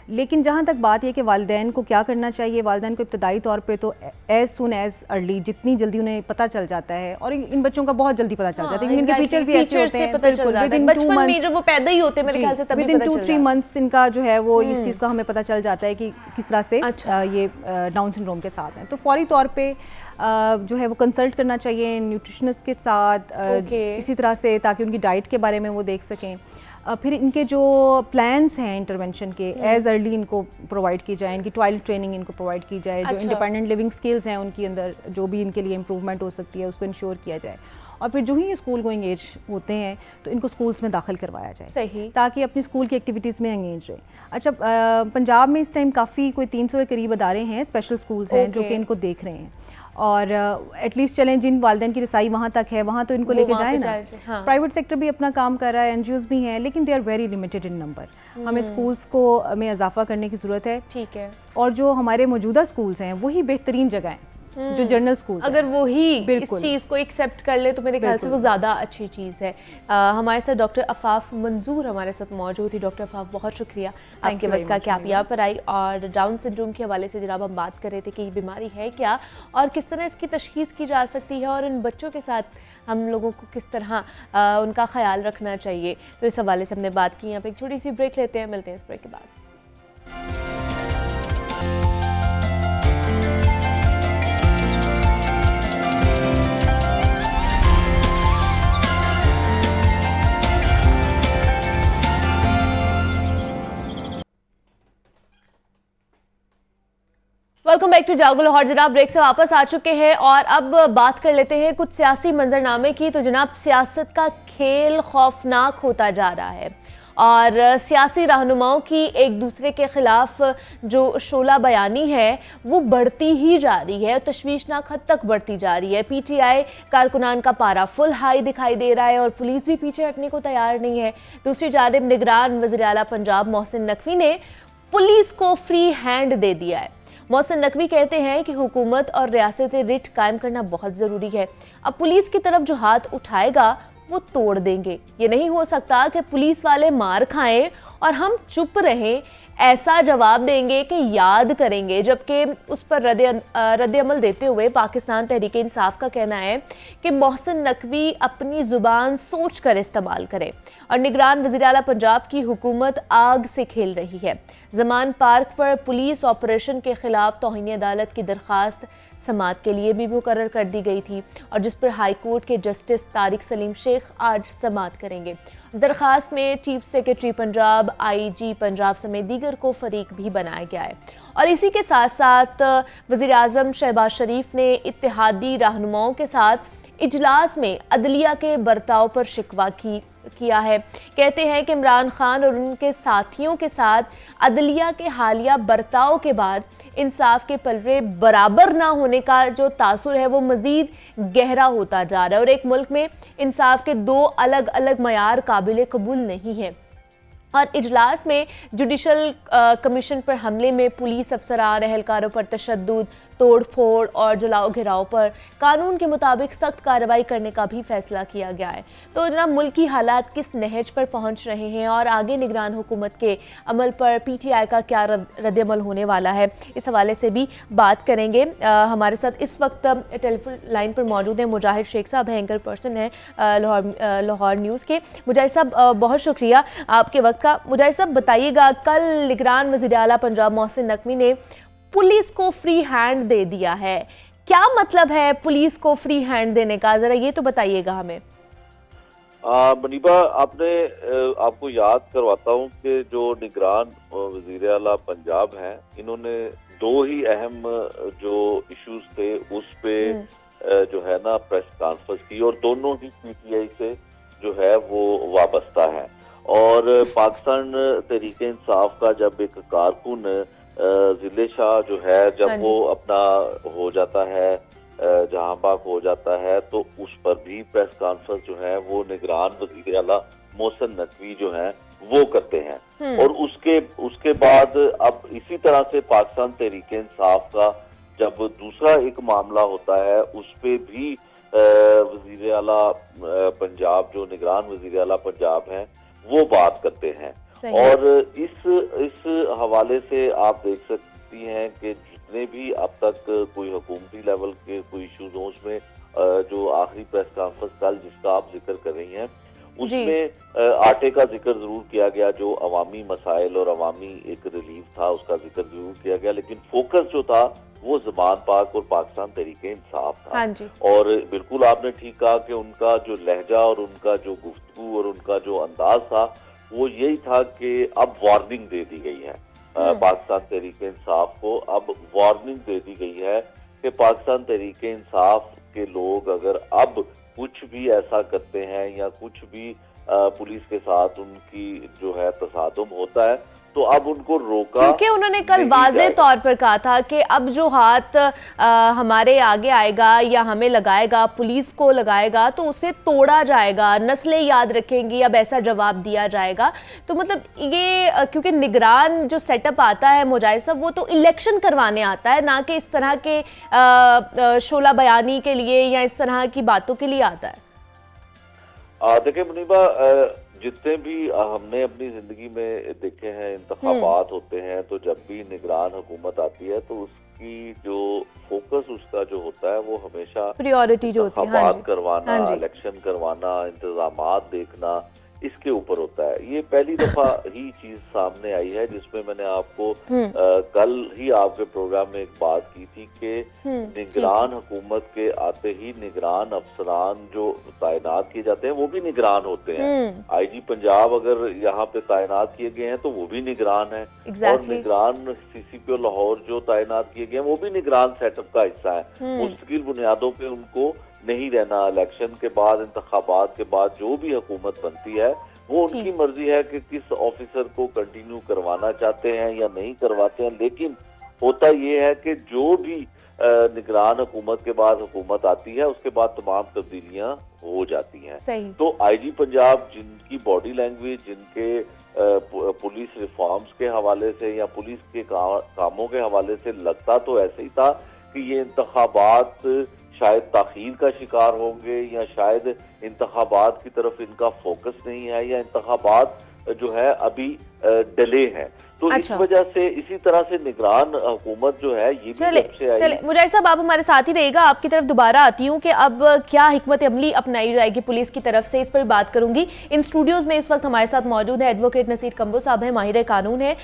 लेकिन जहाँ तक बात यह कि वालिदैन को क्या करना चाहिए, वालिदैन को इब्तदाई तौर पे तो एज सुन एज अर्ली, जितनी जल्दी उन्हें पता चल जाता है, और इन बच्चों का बहुत जल्दी पता चल जाता है क्योंकि इनके फीचर्स ही ऐसे होते हैं. बिल्कुल, विदिन 2 मंथ्स जब वो पैदा ही होते हैं मेरे ख्याल से, तभी विदिन 2-3 मंथ्स इनका जो है वो इस चीज़ का हमें पता चल जाता है कि किस तरह से ये डाउन सिंड्रोम के साथ हैं. तो फौरी तौर पे जो है वो कंसल्ट करना चाहिए न्यूट्रिशनिस्ट के साथ इसी तरह से, ताकि उनकी डाइट के बारे में वो देख सकें. फिर इनके जो प्लान्स हैं इंटरवेंशन के एज अर्ली इनको प्रोवाइड की जाए. इनकी टॉयलेट ट्रेनिंग इनको प्रोवाइड की जाए. जो इंडिपेंडेंट लिविंग स्किल्स हैं उनके अंदर जो भी इनके लिए इम्प्रूवमेंट हो सकती है उसको इंश्योर किया जाए. और फिर जो ही स्कूल गोइंग एज होते हैं तो इनको स्कूल्स में दाखिल करवाया जाए. सही. ताकि अपनी स्कूल की एक्टिविटीज़ में एंगेज रहे. अच्छा, पंजाब में इस टाइम काफ़ी कोई 300 के करीब अदारे हैं, स्पेशल स्कूल्स हैं जो कि इनको देख रहे हैं. और एटलीस्ट चलें, जिन वालिदैन की रसाई वहाँ तक है वहाँ तो इनको लेके जाए ना. प्राइवेट सेक्टर भी अपना काम कर रहा है, एनजीओज़ भी हैं, लेकिन they are very limited in number. हमें स्कूल्स को में इजाफा करने की ज़रूरत है. ठीक है. और जो हमारे मौजूदा स्कूल्स हैं वही बेहतरीन जगह हैं, जो जर्नल स्कूल, अगर वो ही इस चीज़ को एक्सेप्ट कर ले तो मेरे ख्याल से वो ज़्यादा अच्छी चीज़ है. हमारे साथ डॉक्टर अफाफ मंजूर हमारे साथ मौजूद थी. डॉक्टर अफाफ, बहुत शुक्रिया आपके वक्त का कि आप यहाँ पर आई. और डाउन सिंड्रोम के हवाले से जनाब हम बात कर रहे थे कि ये बीमारी है क्या और किस तरह इसकी तशखीस की जा सकती है और इन बच्चों के साथ हम लोगों को किस तरह उनका ख्याल रखना चाहिए. तो इस हवाले से हमने बात की. यहाँ पर एक छोटी सी ब्रेक लेते हैं, मिलते हैं इस ब्रेक के बाद. वेलकम बैक टू जागो लाहौर. जनाब ब्रेक से वापस आ चुके हैं और अब बात कर लेते हैं कुछ सियासी मंजरनामे की. तो जनाब, सियासत का खेल खौफनाक होता जा रहा है और सियासी रहनुमाओं की एक दूसरे के खिलाफ जो शोला बयानी है वो बढ़ती ही जा रही है, तशवीशनाक हद तक बढ़ती जा रही है. पीटीआई कारकुनान का पारा फुल हाई दिखाई दे रहा है और पुलिस भी पीछे हटने को तैयार नहीं है. दूसरी जानिब निगरान वज़ीर आला पंजाब मोहसिन नकवी ने पुलिस को फ्री हैंड दे दिया है. मोहसिन नकवी कहते हैं कि हुकूमत और रियासती रिट कायम करना बहुत ज़रूरी है. अब पुलिस की तरफ जो हाथ उठाएगा वो तोड़ देंगे. ये नहीं हो सकता कि पुलिस वाले मार खाएं और हम चुप रहें. ऐसा जवाब देंगे कि याद करेंगे, जबकि उस पर रद्द अमल देते हुए पाकिस्तान तहरीक इंसाफ का कहना है कि मोहसिन नकवी अपनी जुबान सोच कर इस्तेमाल करें और निगरान वज़ीर आला पंजाब की हुकूमत आग से खेल रही है। जमान पार्क पर पुलिस ऑपरेशन के खिलाफ तौहीन अदालत की दरखास्त समाअत के लिए भी मुकर्रर कर दी गई थी और जिस पर हाई कोर्ट के जस्टिस तारिक सलीम शेख आज समाअत करेंगे। दरखास्त में chief secretary Punjab, IG Punjab समेत दीगर को फरीक भी बनाया गया है। और इसी के साथ साथ वज़ीर आज़म शहबाज शरीफ ने इत्तेहादी रहनुमाओं के साथ इजलास में अदलिया के बर्ताव पर शिकवा किया है। कहते हैं कि इमरान खान और उनके साथियों के साथ अदलिया के हालिया बर्ताव के बाद इंसाफ के पलड़े बराबर ना होने का जो तासुर है वो मजीद गहरा होता जा रहा है और एक मुल्क में इंसाफ के दो अलग अलग मयार काबिल कबूल नहीं है। और इजलास में जुडिशल कमीशन पर हमले में पुलिस अफसरान एहलकारों पर तशद्दुद, तोड़ फोड़ और जलाओ घिराव पर कानून के मुताबिक सख्त कार्रवाई करने का भी फैसला किया गया है। तो जनाब, मुल्की हालात किस नहज पर पहुंच रहे हैं और आगे निगरान हुकूमत के अमल पर PTI का क्या रद्दअमल होने वाला है, इस हवाले से भी बात करेंगे। हमारे साथ इस वक्त टेलीफोन लाइन पर मौजूद हैं मुजाहिद शेख साहब, एंकर पर्सन है लाहौर न्यूज़ के। मुजाहिद साहब, बहुत शुक्रिया आपके वक्त का। मुजाहिद साहब, बताइएगा, कल निगरान वज़ीर आला पंजाब मोहसिन नकवी ने पुलिस को फ्री हैंड दे दिया है। क्या मतलब है पुलिस को फ्री हैंड देने का, जरा ये तो बताइएगा हमें। मुनीबा, आपको याद करवाता हूँ कि जो निगरान वज़ीर आला पंजाब हैं, इन्होंने दो ही अहम जो इश्यूज थे उस पे जो है ना प्रेस कॉन्फ्रेंस की और दोनों ही PTI से जो है वो वाबस्ता है। और पाकिस्तान तहरीक इंसाफ का जब एक कारकुन जिले शाह जो है जब वो अपना हो जाता है, जहां बाग हो जाता है, तो उस पर भी प्रेस कॉन्फ्रेंस जो है वो निगरान वज़ीर आला मोहसिन नकवी जो है वो करते हैं। और उसके बाद अब इसी तरह से पाकिस्तान तहरीक इंसाफ का जब दूसरा एक मामला होता है उस पे भी वज़ीर आला पंजाब, जो निगरान वज़ीर आला पंजाब हैं, वो बात करते हैं। और इस हवाले से आप देख सकती हैं कि जितने भी अब तक कोई हुकूमती लेवल के कोई इश्यूज हों, उसमें जो आखिरी प्रेस कॉन्फ्रेंस कल जिसका आप जिक्र कर रही हैं, उसमें आटे का जिक्र जरूर किया गया, जो अवामी मसाइल और अवामी एक रिलीफ था उसका जिक्र जरूर किया गया, लेकिन फोकस जो था वो ज़मान पाक और पाकिस्तान तहरीक इंसाफ था। हाँ जी। और बिल्कुल आपने ठीक कहा कि उनका जो लहजा और उनका जो गुफ्तगू और उनका जो अंदाज था वो यही था कि अब वार्निंग दे दी गई है पाकिस्तान तहरीक इंसाफ को। अब वार्निंग दे दी गई है कि पाकिस्तान तहरीक इंसाफ के लोग अगर अब कुछ भी ऐसा करते हैं या कुछ भी पुलिस के साथ उनकी जो है तसादुम होता है तो अब उनको रोका, क्योंकि उन्होंने कल वाज़े तौर पर कहा था कि अब जो हाथ हमारे आगे आएगा या हमें लगाएगा, पुलिस को लगाएगा, तो उसे तोड़ा जाएगा, नस्लें याद रखेंगी, अब ऐसा जवाब दिया जाएगा। तो मतलब ये क्योंकि निगरान जो सेटअप आता है मुजाहिद साहब, वो तो इलेक्शन करवाने आता है, ना कि इस तरह के शोला बयानी के लिए या इस तरह की बातों के लिए आता है। देखिए मुनीबा, जितने भी हमने अपनी जिंदगी में देखे हैं इंतखाबात होते हैं, तो जब भी निगरान हुकूमत आती है तो उसकी जो फोकस उसका जो होता है वो हमेशा प्रायोरिटी जो होती है, इंतखाबात करवाना, इलेक्शन करवाना, इंतजामात देखना, इसके ऊपर होता है। ये पहली दफा ही चीज सामने आई है जिसमें मैंने आपको कल ही आपके प्रोग्राम में एक बात की थी कि निगरान हुकूमत के आते ही निगरान अफसरान जो तैनात किए जाते हैं वो भी निगरान होते हैं। IG पंजाब अगर यहाँ पे तैनात किए गए हैं तो वो भी निगरान है, और निगरान CCPO लाहौर जो तैनात किए गए हैं वो भी निगरान सेटअप का हिस्सा है। मुस्तकिल बुनियादों पे उनको नहीं रहना। इलेक्शन के बाद, इंतखाबात के बाद जो भी हुकूमत बनती है वो उनकी मर्जी है कि किस ऑफिसर को कंटिन्यू करवाना चाहते हैं या नहीं करवाते हैं, लेकिन होता ये है कि जो भी निगरान हुकूमत के बाद हुकूमत आती है उसके बाद तमाम तब्दीलियां हो जाती हैं। तो IG पंजाब जिनकी बॉडी लैंग्वेज, जिनके पुलिस रिफॉर्म्स के हवाले से या पुलिस के कामों के हवाले से लगता तो ऐसे ही था कि ये इंतखाबात शायद ताखीर का शिकार होंगे या शायद इंतखाबात की तरफ इनका फोकस नहीं है या इंतखाबात जो है अभी डिले है। तो अच्छा। इस वजह से इसी तरह से निगरान हुकूमत जो है ये भी चले जब से आई। चले मुजाहिद साहब, आप हमारे साथ ही रहेगा। आपकी तरफ दोबारा आती हूँ कि अब क्या हिकमत अमली अपनाई जाएगी पुलिस की तरफ से, इस पर बात करूंगी। इन स्टूडियोज में इस वक्त हमारे साथ मौजूद है एडवोकेट नसीर कंबो साहब हैं, माहिर कानून है।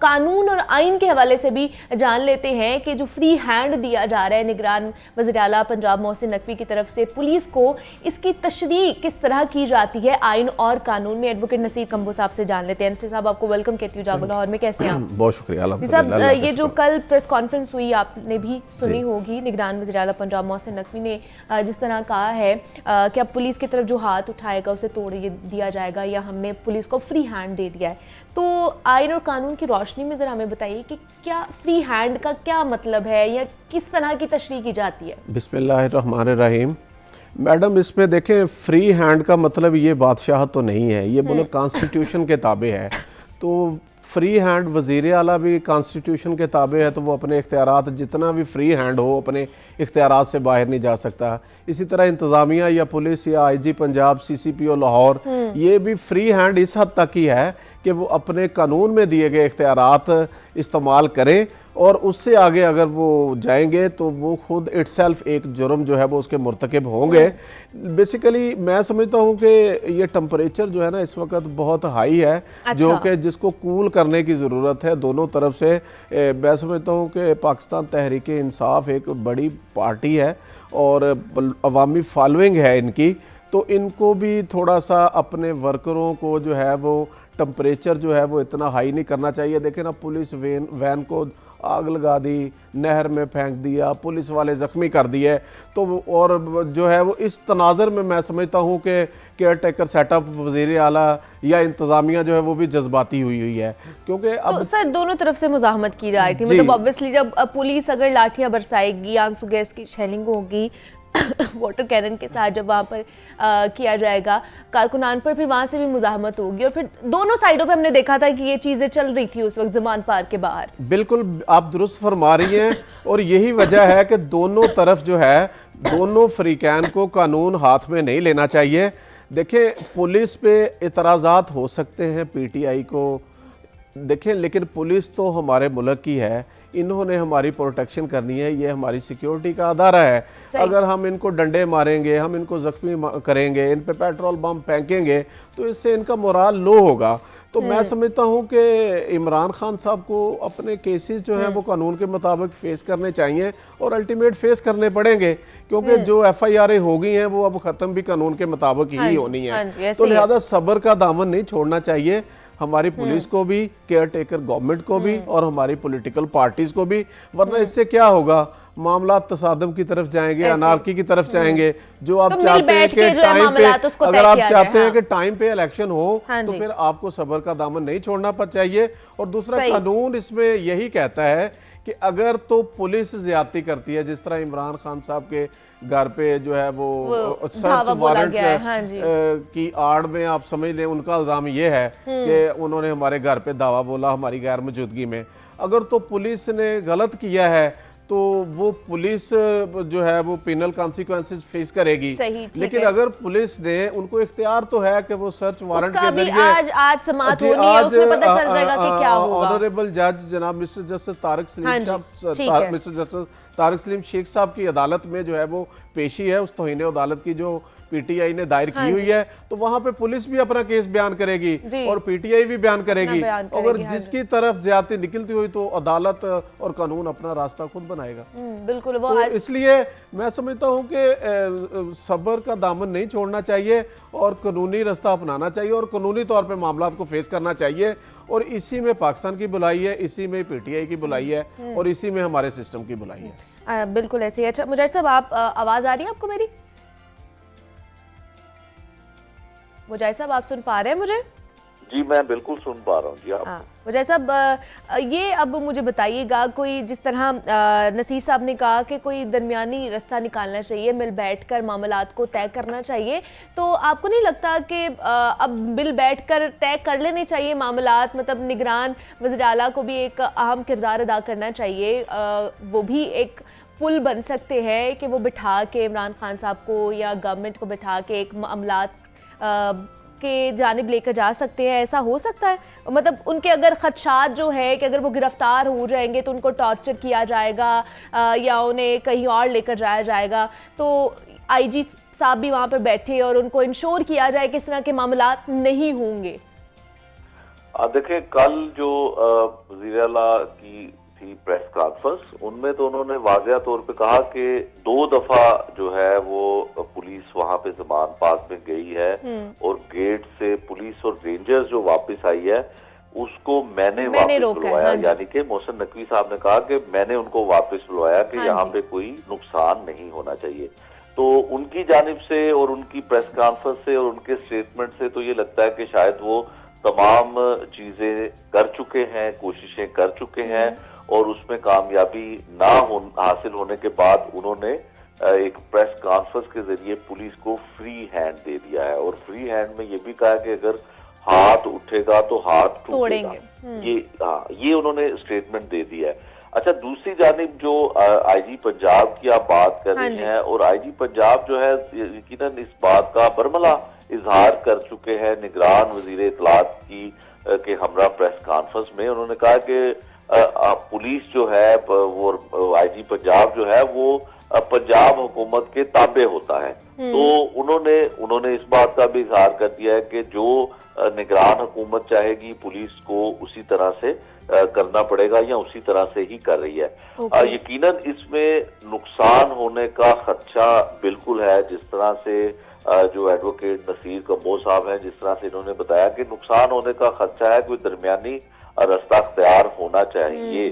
कानून और आइन के हवाले से भी जान लेते हैं कि जो फ्री हैंड दिया जा रहा है निगरान वज़ीर आला पंजाब मोहसिन नकवी की तरफ से पुलिस को, इसकी तशरीह किस तरह की जाती है आइन और कानून में। एडवोकेट नसीर कंबो साहब से जान लेते हैं। नसीर साहब, आपको वेलकम कहती हूँ जागो लाहौर में, कैसे हैं आप? बहुत शुक्रिया। जी साहब, ये जो कल प्रेस कॉन्फ्रेंस हुई आपने भी सुनी होगी, निगरान वज़ीर आला पंजाब मोहसिन नकवी ने जिस तरह कहा है कि अब पुलिस की तरफ जो हाथ उठाएगा उसे तोड़ दिया जाएगा, या हमने पुलिस को फ्री हैंड दे दिया है। तो आइन और कानून की रोशनी में ज़रा हमें बताइए कि क्या फ्री हैंड का क्या मतलब है, या किस तरह की तशरीह की जाती है? बिस्मिल्लाहिर्रहमानिर्रहीम। मैडम, इसमें देखें, फ्री हैंड का मतलब ये बादशाह तो नहीं है, ये बोलो कॉन्स्टिट्यूशन के ताबे है। तो फ्री हैंड वज़ीर आला भी कॉन्स्टिट्यूशन के ताबे है, तो वो अपने इख्तियारात, जितना भी फ्री हैंड हो, अपने इख्तियारात से बाहर नहीं जा सकता। इसी तरह इंतज़ामिया या पुलिस या IG पंजाब, CCPO लाहौर, ये भी फ्री हैंड इस हद तक ही है कि वो अपने कानून में दिए गए इख्तियारात इस्तेमाल करें, और उससे आगे अगर वो जाएंगे तो वो खुद इटसेल्फ एक जुर्म जो है वो उसके मुर्तकिब होंगे। बेसिकली मैं समझता हूँ कि ये टेम्परेचर जो है ना इस वक्त बहुत हाई है। अच्छा। जो कि जिसको कूल करने की ज़रूरत है दोनों तरफ से। मैं समझता हूँ कि पाकिस्तान तहरीक इंसाफ एक बड़ी पार्टी है और अवामी फॉलोइंग है इनकी, तो इनको भी थोड़ा सा अपने वर्करों को जो है वो टेम्परेचर जो है वो इतना हाई नहीं करना चाहिए। देखें ना, पुलिस वैन को आग लगा दी, नहर में फेंक दिया, पुलिस वाले ज़ख्मी कर दिए। तो और जो है वो इस तनाज़र में मैं समझता हूँ कि केयर टेकर सेटअप वज़ीर आला या इंतज़ामिया जो है वो भी जज्बाती हुई है, क्योंकि अब तो सर दोनों तरफ से मुज़ाहमत की जा रही थी। मतलब ऑब्वियसली जब पुलिस अगर लाठियां बरसाएगी, आंसू गैस की शेलिंग होगी, वाटर कैनन के साथ जब वहाँ पर किया जाएगा कारकुनान पर, फिर वहाँ से भी मुज़ाहमत होगी, और फिर दोनों साइडों पे हमने देखा था कि ये चीज़ें चल रही थी उस वक्त ज़मान पार के बाहर। बिल्कुल आप दुरुस्त फरमा रही हैं, और यही वजह है कि दोनों तरफ जो है, दोनों फ्रीकैन को कानून हाथ में नहीं लेना चाहिए। देखें, पुलिस पे इतराज़ात हो सकते हैं PTI को, देखें, लेकिन पुलिस तो हमारे मुल्क की है, इन्होंने हमारी प्रोटेक्शन करनी है, ये हमारी सिक्योरिटी का अदारा है। अगर हम इनको डंडे मारेंगे, हम इनको ज़ख्मी करेंगे, इन पे पेट्रोल बम फेंकेंगे, तो इससे इनका मोराल लो होगा। तो मैं समझता हूँ कि इमरान खान साहब को अपने केसेस जो हैं वो कानून के मुताबिक फेस करने चाहिए, और अल्टीमेट फेस करने पड़ेंगे, क्योंकि जो FIR हो गई हैं वो अब ख़त्म भी कानून के मुताबिक ही होनी है। तो लिहाजा सब्र का दामन नहीं छोड़ना चाहिए हमारी पुलिस को भी, केयर टेकर गवर्नमेंट को भी, और हमारी पॉलिटिकल पार्टीज को भी। वरना इससे क्या होगा, मामला तसादम की तरफ जाएंगे, अनारकी की तरफ जाएंगे। जो आप चाहते हैं कि टाइम पे, अगर आप चाहते हैं कि टाइम पे इलेक्शन हो, तो फिर आपको सब्र का दामन नहीं छोड़ना चाहिए। और दूसरा, कानून इसमें यही कहता है कि अगर तो पुलिस ज्यादती करती है, जिस तरह इमरान खान साहब के घर पे जो है वो सर्च वारंट की आड़ में आप समझ लें, उनका इल्जाम ये है कि उन्होंने हमारे घर पे दावा बोला हमारी गैर मौजूदगी में। अगर तो पुलिस ने गलत किया है तो वो पुलिस जो है वो पेनल कॉन्सिक्वेंसेस फेस करेगी। लेकिन अगर पुलिस ने, उनको इख्तियार तो है कि वो सर्च वारंट के जरिए आज समाअत होनी है, उसमें पता चल जाएगा कि क्या होगा। ऑनरेबल जज जनाब मिस्टर जस्टिस तारिक सलीम शेख साहब की अदालत में जो है वो पेशी है, उस तौहीन अदालत की जो PTI ने दायर की हुई है, तो वहां पे पुलिस भी अपना केस बयान करेगी और PTI भी बयान करेगी। अगर जिसकी तरफ ज्यादती निकलती हुई तो अदालत और कानून अपना रास्ता खुद बनाएगा। बिल्कुल। तो इसलिए मैं समझता हूँ कि सब्र का दामन नहीं छोड़ना चाहिए और कानूनी रास्ता अपनाना चाहिए और कानूनी तौर पर मामला को फेस करना चाहिए। और इसी में पाकिस्तान की बुलाई है, इसी में PTI की बुलाई है और इसी में हमारे सिस्टम की बुलाई है। बिल्कुल ऐसे ही। अच्छा मुजाहिद साहब, आप आवाज आ रही है आपको मेरी? मुजाहिद साहब, आप सुन पा रहे हैं मुझे? जी मैं बिल्कुल सुन पा रहा हूँ जी। आप मुजाहिद साहब, ये अब मुझे बताइएगा, कोई जिस तरह नसीर साहब ने कहा कि कोई दरमियानी रास्ता निकालना चाहिए, मिल बैठकर मामलात को तय करना चाहिए, तो आपको नहीं लगता कि अब मिल बैठकर तय कर लेने चाहिए मामलात? मतलब निगरान वज़ीर आला को भी एक अहम किरदार अदा करना चाहिए, वो भी एक पुल बन सकते हैं कि वो बिठा के इमरान खान साहब को या गवर्नमेंट को बिठा के एक मामलात के जानिब लेकर जा सकते हैं, ऐसा हो सकता है? मतलब उनके अगर खदशात जो है कि अगर वो गिरफ्तार हो जाएंगे तो उनको टॉर्चर किया जाएगा या उन्हें कहीं और लेकर जाया जाएगा, तो आईजी साहब भी वहाँ पर बैठे और उनको इंश्योर किया जाए कि इस तरह के मामलात नहीं होंगे। देखें, कल जो वज़ीर आला की थी प्रेस कॉन्फ्रेंस, उनमें तो उन्होंने वाज़िया तौर पे कहा कि 2 दफा जो है वो पुलिस वहां पे ज़मान पास में गई है और गेट से पुलिस और रेंजर्स जो वापस आई है उसको मैंने वापस बुलवाया। यानी कि मोहसिन नकवी साहब ने कहा कि मैंने उनको वापस बुलवाया कि यहाँ पे कोई नुकसान नहीं होना चाहिए। तो उनकी जानिब से और उनकी प्रेस कॉन्फ्रेंस से और उनके स्टेटमेंट से तो ये लगता है कि शायद वो तमाम चीजें कर चुके हैं, कोशिशें कर चुके हैं और उसमें कामयाबी हासिल होने के बाद उन्होंने एक प्रेस कॉन्फ्रेंस के जरिए पुलिस को फ्री हैंड दे दिया है। और फ्री हैंड में ये भी कहा कि अगर हाथ उठेगा तो हाथ टूटेगा। ये उन्होंने स्टेटमेंट दे दिया है। अच्छा, दूसरी जानिब जो आईजी पंजाब की आप बात कर रही हैं, और आईजी पंजाब जो है यकीनन इस बात का बरमला इजहार कर चुके हैं निगरान वजीर इत्तलात की के हमरा प्रेस कॉन्फ्रेंस में। उन्होंने कहा कि पुलिस जो है वो आईजी पंजाब जो है वो पंजाब हुकूमत के ताबे होता है। तो उन्होंने इस बात का भी इजहार कर दिया है कि जो निगरान हुकूमत चाहेगी पुलिस को उसी तरह से करना पड़ेगा या उसी तरह से ही कर रही है। यकीनन इसमें नुकसान होने का खदशा बिल्कुल है। जिस तरह से जो एडवोकेट नसीर कम्बो साहब हैं, जिस तरह से इन्होंने बताया कि नुकसान होने का खदशा है, कोई दरमियानी रास्ता अख्तियार होना चाहिए।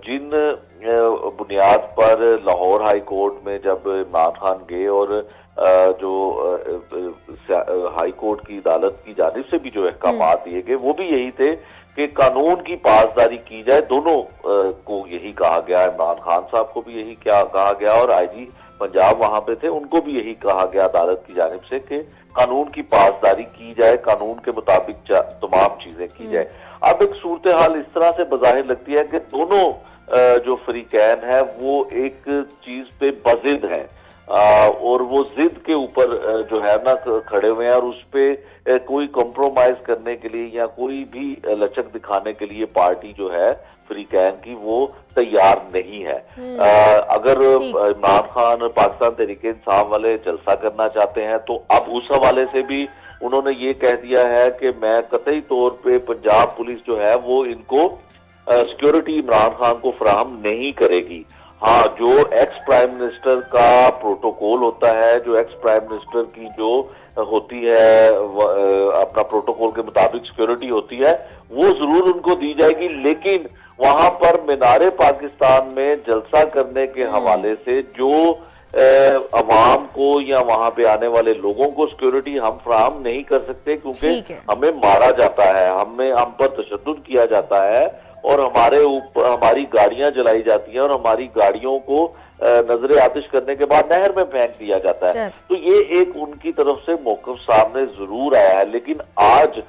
जिन बुनियाद पर लाहौर हाई कोर्ट में जब इमरान खान गए और जो हाई कोर्ट की अदालत की जानिब से भी जो अहकामात दिए गए वो भी यही थे कि कानून की पासदारी की जाए। दोनों को यही कहा गया, इमरान खान साहब को भी यही कहा गया और आईजी पंजाब वहां पे थे, उनको भी यही कहा गया अदालत की जानिब से कि कानून की पासदारी की जाए, कानून के मुताबिक तमाम चीजें की जाए। अब एक सूरत हाल इस तरह से बज़ाहिर लगती है कि दोनों जो फरीकैन है वो एक चीज पे बजिद है और वो जिद के ऊपर जो है ना खड़े हुए हैं और उस पे कोई कॉम्प्रोमाइज करने के लिए या कोई भी लचक दिखाने के लिए पार्टी जो है फरीकैन की वो तैयार नहीं है। अगर इमरान खान पाकिस्तान तहरीक इंसाफ वाले जलसा करना चाहते हैं तो अब उस हवाले से भी उन्होंने ये कह दिया है कि मैं कतई तौर पे पंजाब पुलिस जो है वो इनको सिक्योरिटी इमरान खान को फराहम नहीं करेगी। हाँ, जो एक्स प्राइम मिनिस्टर का प्रोटोकॉल होता है, जो एक्स प्राइम मिनिस्टर की जो होती है अपना प्रोटोकॉल के मुताबिक सिक्योरिटी होती है वो जरूर उनको दी जाएगी, लेकिन वहां पर मीनारे पाकिस्तान में जलसा करने के हवाले से जो अवाम को या वहां पे आने वाले लोगों को सिक्योरिटी हम फराहम नहीं कर सकते क्योंकि हमें मारा जाता है, हम पर तशद्दुद किया जाता है और हमारे ऊपर हमारी गाड़ियां जलाई जाती हैं और हमारी गाड़ियों को नजरे आतिश करने के बाद नहर में फेंक दिया जाता है। तो ये एक उनकी तरफ से मौक़िफ़ सामने जरूर आया है, लेकिन आज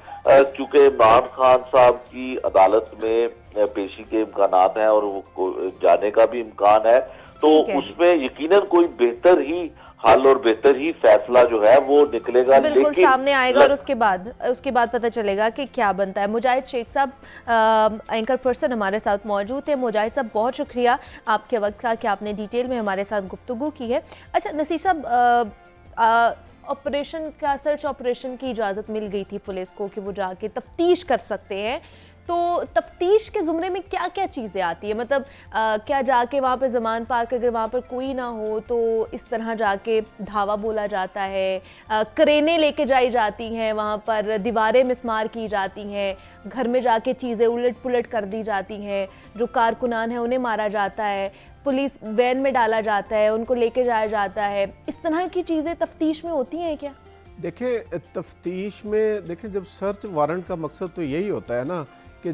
चूंकि इमरान खान साहब की अदालत में पेशी के इम्कानात हैं और वो जाने का भी इम्कान है, तो उसमें यकीनन कोई बेहतर ही हल और बेहतर ही फैसला जो है वो निकलेगा, बिल्कुल सामने आएगा और उसके बाद पता चलेगा कि क्या बनता है। मुजाहिद शेख साहब एंकर पर्सन हमारे साथ मौजूद है। मुजाहिद साहब, बहुत शुक्रिया आपके वक्त का कि आपने डिटेल में हमारे साथ गुफ्तगू की है। अच्छा नसीर साहब, ऑपरेशन का सर्च ऑपरेशन की इजाज़त मिल गई थी पुलिस को कि वो जाके तफ्तीश कर सकते हैं, तो तफ्तीश के ज़ुमरे में क्या क्या चीज़ें आती है? मतलब क्या जाके वहाँ पे ज़मान पार्क अगर वहाँ पर कोई ना हो तो इस तरह जाके धावा बोला जाता है, क्रेनें लेके जाई जाती हैं, वहाँ पर दीवारें मिसमार की जाती हैं, घर में जाके चीज़ें उलट पुलट कर दी जाती हैं, जो कारकुनान है उन्हें मारा जाता है, पुलिस वैन में डाला जाता है, उनको लेके जाया जाता है, इस तरह की चीज़ें तफ्तीश में होती हैं क्या? देखिए, तफ्तीश में देखिए जब सर्च वारंट का मकसद तो यही होता है ना कि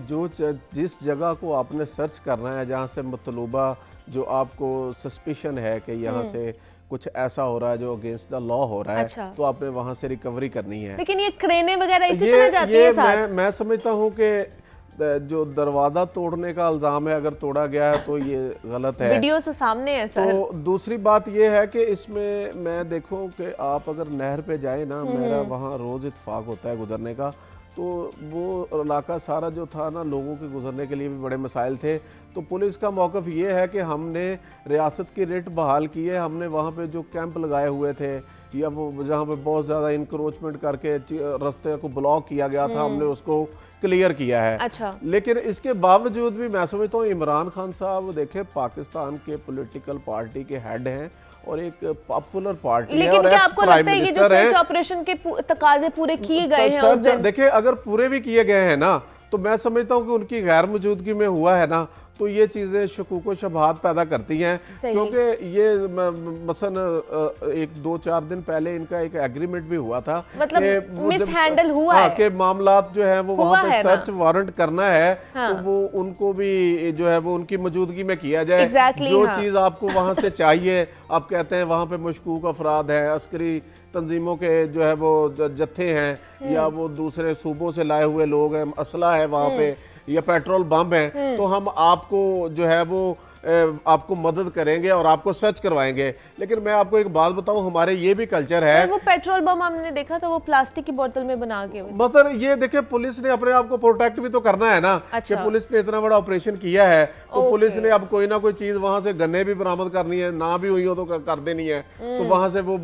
जिस जगह को आपने सर्च करना है, जहाँ से मतलूबा जो आपको सस्पिशन है कि यहाँ से कुछ ऐसा हो रहा है जो अगेंस्ट द लॉ हो रहा है, अच्छा। तो आपने वहाँ से रिकवरी करनी है। लेकिन ये क्रेनें वगैरह इसी तरह जाती है साथ? मैं समझता हूँ कि जो दरवाज़ा तोड़ने का इल्ज़ाम है, अगर तोड़ा गया है तो ये गलत है। वीडियो से सामने है सर। तो दूसरी बात ये है कि इसमें मैं देखूं कि आप अगर नहर पे जाए ना, मेरा वहाँ रोज़ इत्तेफाक होता है गुजरने का, तो वो इलाका सारा जो था ना, लोगों के गुजरने के लिए भी बड़े मसाइल थे। तो पुलिस का मौक़िफ़ ये है कि हमने रियासत की रेट बहाल की है, हमने वहाँ पे जो कैंप लगाए हुए थे या वो जहाँ पे बहुत ज़्यादा इंक्रोचमेंट करके रास्ते को ब्लॉक किया गया था, हमने उसको क्लियर किया है। अच्छा। लेकिन इसके बावजूद भी मैं समझता हूँ इमरान खान साहब देखें पाकिस्तान के पॉलिटिकल पार्टी के हेड हैं और एक पॉपुलर पार्टी है, लेकिन और क्या एक्स आपको प्राइम लगता है ये जो मिनिस्टर सर्च हैं। ऑपरेशन के तकाजे पूरे किए गए हैं उस दिन? देखिए, अगर पूरे भी किए गए हैं ना, तो मैं समझता हूँ कि उनकी गैर मौजूदगी में हुआ है ना, तो ये चीज़ें शकूक व शुबहात पैदा करती हैं। क्योंकि ये मसलन 1-2-4 दिन पहले इनका एक एग्रीमेंट भी हुआ था, मतलब मिस हैंडल हुआ है कि मामलात जो है वो वहाँ पे सर्च वारंट करना है, हाँ। तो वो उनको भी जो है वो उनकी मौजूदगी में किया जाए। जो हाँ। चीज़ आपको वहाँ से चाहिए, आप कहते हैं वहाँ पे मशकूक अफराद हैं, अस्करी तंजीमों के जो है वो जत्थे हैं, या वो दूसरे सूबों से लाए हुए लोग हैं, असला है वहाँ पे, या पेट्रोल बम है, तो हम आपको जो है वो आपको मदद करेंगे और आपको सर्च करवाएंगे। लेकिन मैं आपको एक बात बताऊं, हमारे ये भी कल्चर है। वो पेट्रोल बम हमने देखा था, वो प्लास्टिक की बोतल में बना के। मतलब ये देखिए, पुलिस ने अपने आप को प्रोटेक्ट भी तो करना है ना। अच्छा। कि पुलिस ने इतना बड़ा ऑपरेशन किया है, तो पुलिस ने अब कोई ना कोई चीज वहां से गन्ने भी बरामद करनी है, ना भी हुई हो तो कर देनी है, तो वहां से वो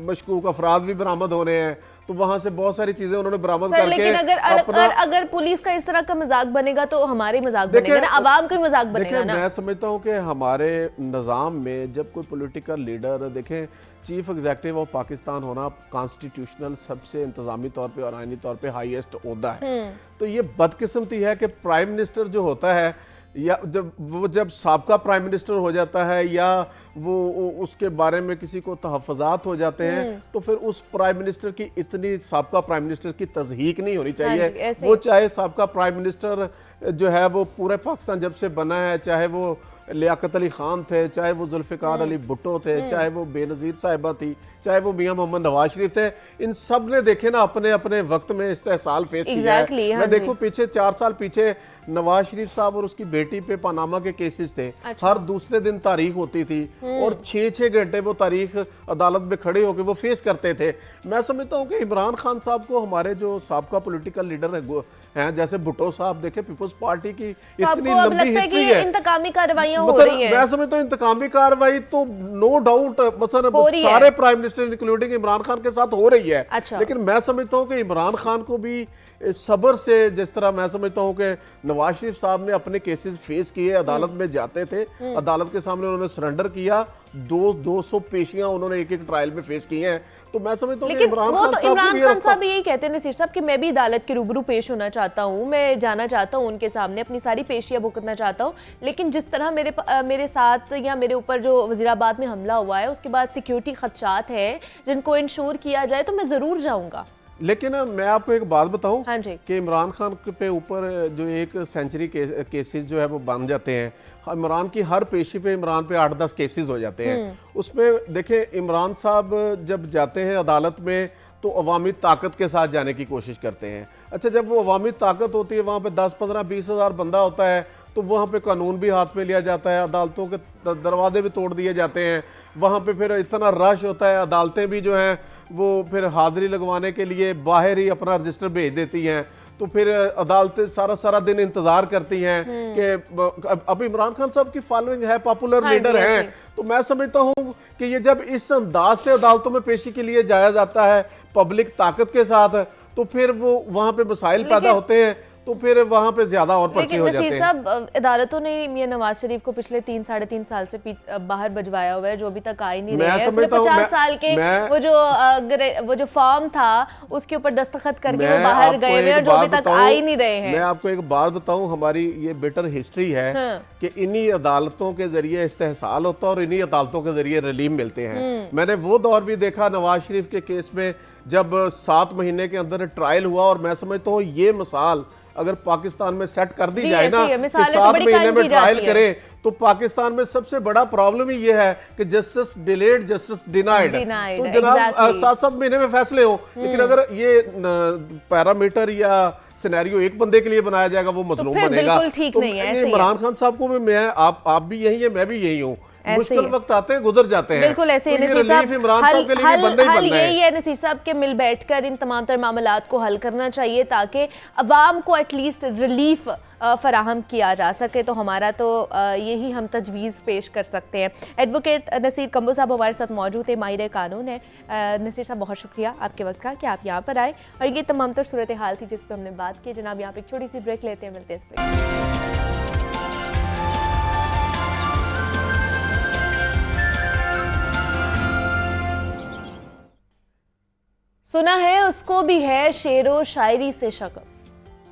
मशकूक अफराद भी बरामद होने हैं, तो वहां से बहुत सारी चीजें उन्होंने बरामद करके। लेकिन अगर पुलिस का इस तरह का मजाक बनेगा तो हमारे मजाक बनेगा ना, आवाम का मजाक बनेगा ना। मैं समझता हूँ कि हमारे निज़ाम में जब कोई पॉलिटिकल लीडर, देखें चीफ एग्जीक्यूटिव ऑफ पाकिस्तान होना कॉन्स्टिट्यूशनल सबसे इंतजामी तौर पे और आईनी तौर पे हाईएस्ट ओहदा है, तो ये बदकिस्मती है कि प्राइम मिनिस्टर जो होता है, या जब साबका प्राइम मिनिस्टर हो जाता है, या वो उसके बारे में किसी को तहफ़्फ़ुज़ात हो जाते हैं, तो फिर उस प्राइम मिनिस्टर की इतनी साबका प्राइम मिनिस्टर की तज़हीक नहीं होनी चाहिए। वो चाहे साबका प्राइम मिनिस्टर जो है वो पूरे पाकिस्तान जब से बना है, चाहे वो लियाकत अली खान थे, चाहे वो जुल्फ़िकार अली भुट्टो थे, चाहे वो बेनज़ीर साहिबा थी, चाहे वो मियां मोहम्मद नवाज शरीफ थे, इन सब ने देखे ना अपने अपने वक्त में इस्तेहसाल फेस किया है। मैं देखो पीछे 4 साल पीछे नवाज शरीफ साहब और उसकी बेटी पे पनामा के केसेस थे। अच्छा। हर दूसरे दिन तारीख होती थी और 6-6 घंटे वो तारीख अदालत में खड़े होकर वो फेस करते थे। मैं समझता हूँ कि इमरान खान साहब को हमारे जो साबका पॉलिटिकल लीडर हैं, जैसे भुट्टो साहब, देखे पीपल्स पार्टी की इतनी लंबी हिस्ट्री है, इंतकामी कार्रवाइयां हो रही हैं। मैं समझता हूँ इंतकामी कार्रवाई तो नो डाउट मतलब सारे prime minister including Imran Khan के साथ हो रही है। अच्छा। लेकिन मैं समझता हूँ कि इमरान खान को भी सब्र से, जिस तरह मैं समझता हूँ कि नवाज शरीफ साहब ने अपने केसेस फेस किए, अदालत में जाते थे, अदालत के सामने उन्होंने सरेंडर किया, 200 पेशियां उन्होंने एक ट्रायल में फेस की हैं, तो मैं समझता हूँ कि इमरान खान साहब यही कहते हैं नसीर साहब कि मैं भी अदालत के रूबरू पेश होना चाहता हूँ, मैं जाना चाहता हूँ उनके सामने, अपनी सारी पेशियां भुगतना चाहता हूँ, लेकिन जिस तरह मेरे साथ या मेरे ऊपर जो वजीराबाद में हमला हुआ है, उसके बाद सिक्योरिटी खदशात है जिनको इंश्योर किया जाए, तो मैं जरूर जाऊंगा। लेकिन मैं आपको एक बात बताऊं, हाँ जी, कि इमरान खान पे ऊपर जो 1 सेंचुरी केसेस जो है वो बन जाते हैं, इमरान की हर पेशी पे इमरान पे 8-10 केसेस हो जाते हैं। उसमें देखें, इमरान साहब जब जाते हैं अदालत में तो अवामी ताकत के साथ जाने की कोशिश करते हैं। अच्छा, जब वो अवामी ताकत होती है, वहाँ पे 10-15-20 हज़ार बंदा होता है, तो वहाँ पे कानून भी हाथ में लिया जाता है, अदालतों के दरवाजे भी तोड़ दिए जाते हैं, वहाँ पे फिर इतना रश होता है, अदालतें भी जो हैं वो फिर हाजिरी लगवाने के लिए बाहर ही अपना रजिस्टर भेज देती हैं, तो फिर अदालतें सारा दिन इंतजार करती हैं कि अब इमरान खान साहब की फॉलोइंग है, पॉपुलर लीडर हैं, तो मैं समझता हूँ कि ये जब इस अंदाज से अदालतों में पेशी के लिए जाया जाता है पब्लिक ताकत के साथ, तो फिर वो वहाँ पे मसाइल पैदा होते हैं, तो फिर वहाँ पे ज्यादा और पर्चे हो जाते हैं। नसीर साहब, अदालतों ने मियां नवाज शरीफ को पिछले 3-3.5 साल से बाहर भजवाया हुआ है, जो अभी तक आ ही नहीं रहे हैं। सिर्फ 50 साल के वो जो फॉर्म था उसके ऊपर दस्तखत करके वो बाहर गए हुए हैं, जो अभी तक आ ही नहीं रहे हैं। मैं आपको एक बात बताऊं, हमारी ये बेटर हिस्ट्री है कि इन्हीं अदालतों के जरिए इस्तेहसाल होता है और इन्हीं अदालतों के जरिए रिलीफ मिलते हैं। मैंने वो दौर भी देखा नवाज शरीफ के केस में, जब 7 महीने के अंदर ट्रायल हुआ, और मैं समझता हूँ ये मिसाल अगर पाकिस्तान में सेट कर दी जाए ना कि 7 महीने में ट्रायल करें, तो पाकिस्तान में सबसे बड़ा प्रॉब्लम ही ये है कि जस्टिस डिलेड, जस्टिस डिनाइड। तो जनाब 7-7 महीने में फैसले हो, लेकिन अगर ये पैरामीटर या सिनेरियो एक बंदे के लिए बनाया जाएगा, वो मजलूम फिर बनेगा। बिल्कुल ठीक नहीं है, ऐसे ही है। इमरान खान साहब को भी मैं आप भी यही है, मैं भी यही हूँ, मुश्किल वक्त आते हैं गुजर जाते हैं। बिल्कुल ऐसे ही तो ये नसीर साहब, रिलीफ इमरान साहब के लिए भी बनना ही हल बनना है। यही है नसीर साहब के मिल बैठकर इन तमाम तर मामलात को हल करना चाहिए ताकि अवाम को एटलीस्ट रिलीफ फराहम किया जा सके। तो हमारा तो यही हम तजवीज़ पेश कर सकते हैं। एडवोकेट नसीर कंबो साहब हमारे साथ मौजूद है, माहिर कानून है। नसीर साहब बहुत शुक्रिया आपके वक्त का कि आप यहाँ पर आए, और ये तमाम तर सूरत हाल थी जिस पर हमने बात की। जनाब यहाँ पे एक छोटी सी ब्रेक लेते हैं, मिलते हैं इस ब्रेक। सुना है उसको भी है शेरो शायरी से शगफ,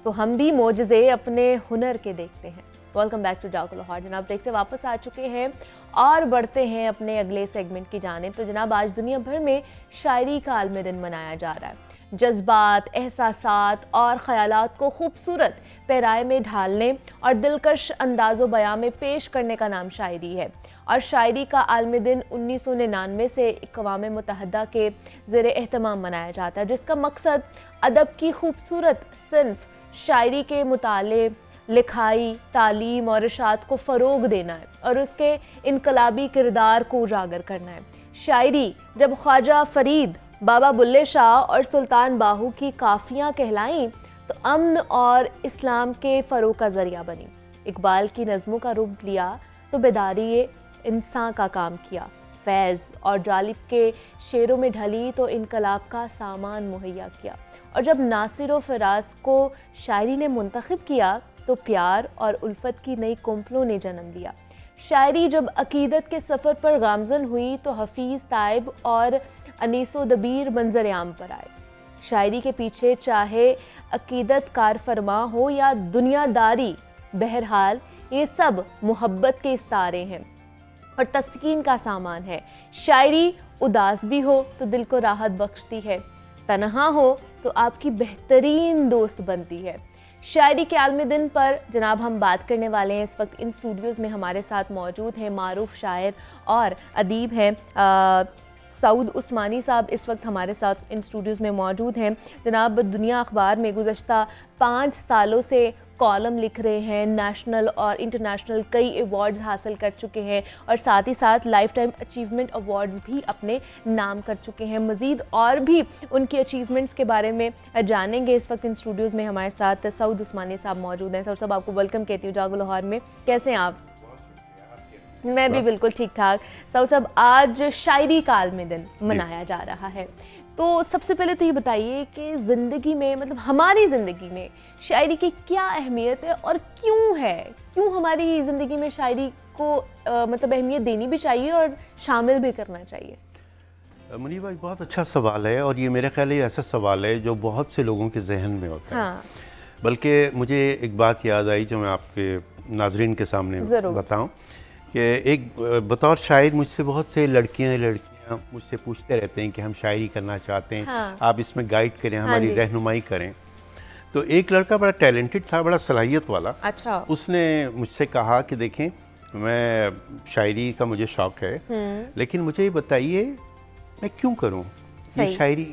तो हम भी मोजज़े अपने हुनर के देखते हैं। वेलकम बैक टू जागो लाहौर। जनाब ब्रेक से वापस आ चुके हैं और बढ़ते हैं अपने अगले सेगमेंट की जानिब। तो जनाब आज दुनिया भर में शायरी का आलमी दिन मनाया जा रहा है। जज्बात, एहसासात और ख़यालात को खूबसूरत पैराए में ढालने और दिलकश अंदाज़ो बयां में पेश करने का नाम शायरी है। और शायरी का आलमी दिन 1999 से अक़वाम मुत्तहिदा के ज़ेरे एहतमाम मनाया जाता है, जिसका मकसद अदब की खूबसूरत सिन्फ शायरी के मुताले, लिखाई, तालीम और इरशाद को फ़रोग देना है और उसके इनकलाबी किरदार को उजागर करना है। शायरी जब ख्वाजा फरीद, बाबा बुल्ले शाह और सुल्तान बाहू की काफ़ियाँ कहलाईं तो अमन और इस्लाम के फ़रोग का ज़रिया बनी। इकबाल की नज़मों का रूप लिया तो बेदारी इंसान का काम किया। फैज़ और जालिब के शेरों में ढली तो इनकलाब का सामान मुहैया किया। और जब नासिर व फ़राज को शायरी ने मुंतखब किया तो प्यार और उल्फत की नई कुंपलों ने जन्म लिया। शायरी जब अकीदत के सफ़र पर गामज़न हुई तो हफीज़, ताइब और अनीसो दबीर मंजर आम पर आए। शायरी के पीछे चाहे अकीदत कार फरमा हो या दुनियादारी, बहरहाल ये सब मोहब्बत के इस्तारे हैं और तस्कीन का सामान है। शायरी उदास भी हो तो दिल को राहत बख्शती है, तन्हा हो तो आपकी बेहतरीन दोस्त बनती है। शायरी के आलमी दिन पर जनाब हम बात करने वाले हैं। इस वक्त इन स्टूडियोज़ में हमारे साथ मौजूद हैं मारूफ शायर और अदीब हैं सऊद उस्मानी साहब। इस वक्त हमारे साथ इन स्टूडियोज़ में मौजूद हैं। जनाब दुनिया अखबार में गुज़श्ता 5 सालों से कॉलम लिख रहे हैं, नेशनल और इंटरनेशनल कई अवार्ड्स हासिल कर चुके हैं और साथ ही साथ लाइफ टाइम अचीवमेंट अवार्ड्स भी अपने नाम कर चुके हैं। मज़ीद और भी उनकी अचीवमेंट्स के बारे में जानेंगे। इस वक्त इन स्टूडियोज़ में हमारे साथ सऊद उस्मानी साहब मौजूद हैं। सऊद साहब आपको वेलकम कहती हूँ जागो लाहौर में। कैसे हैं आप? मैं भी बिल्कुल ठीक ठाक। सऊद साहब आज शायरी का आलमी दिन मनाया जा रहा है, तो सबसे पहले तो ये बताइए कि ज़िंदगी में, मतलब हमारी ज़िंदगी में शायरी की क्या अहमियत है और क्यों है? क्यों हमारी ज़िंदगी में शायरी को मतलब अहमियत देनी भी चाहिए और शामिल भी करना चाहिए? मुनीब भाई बहुत अच्छा सवाल है और ये मेरे ख्याल है ऐसा सवाल है जो बहुत से लोगों के जहन में होता है। हाँ। बल्कि मुझे एक बात याद आई जो मैं आपके नाजरीन के सामने बताऊं कि एक बतौर शायर मुझसे बहुत से लड़कियां मुझसे पूछते रहते हैं कि हम शायरी करना चाहते हैं। हाँ। आप इसमें गाइड करें, हमारी रहनुमाई करें। तो एक लड़का बड़ा टैलेंटेड था, बड़ा सलाहियत वाला। अच्छा। उसने मुझसे कहा कि देखें मैं शायरी का मुझे शौक़ है, लेकिन मुझे ये बताइए मैं क्यों करूं ये शायरी,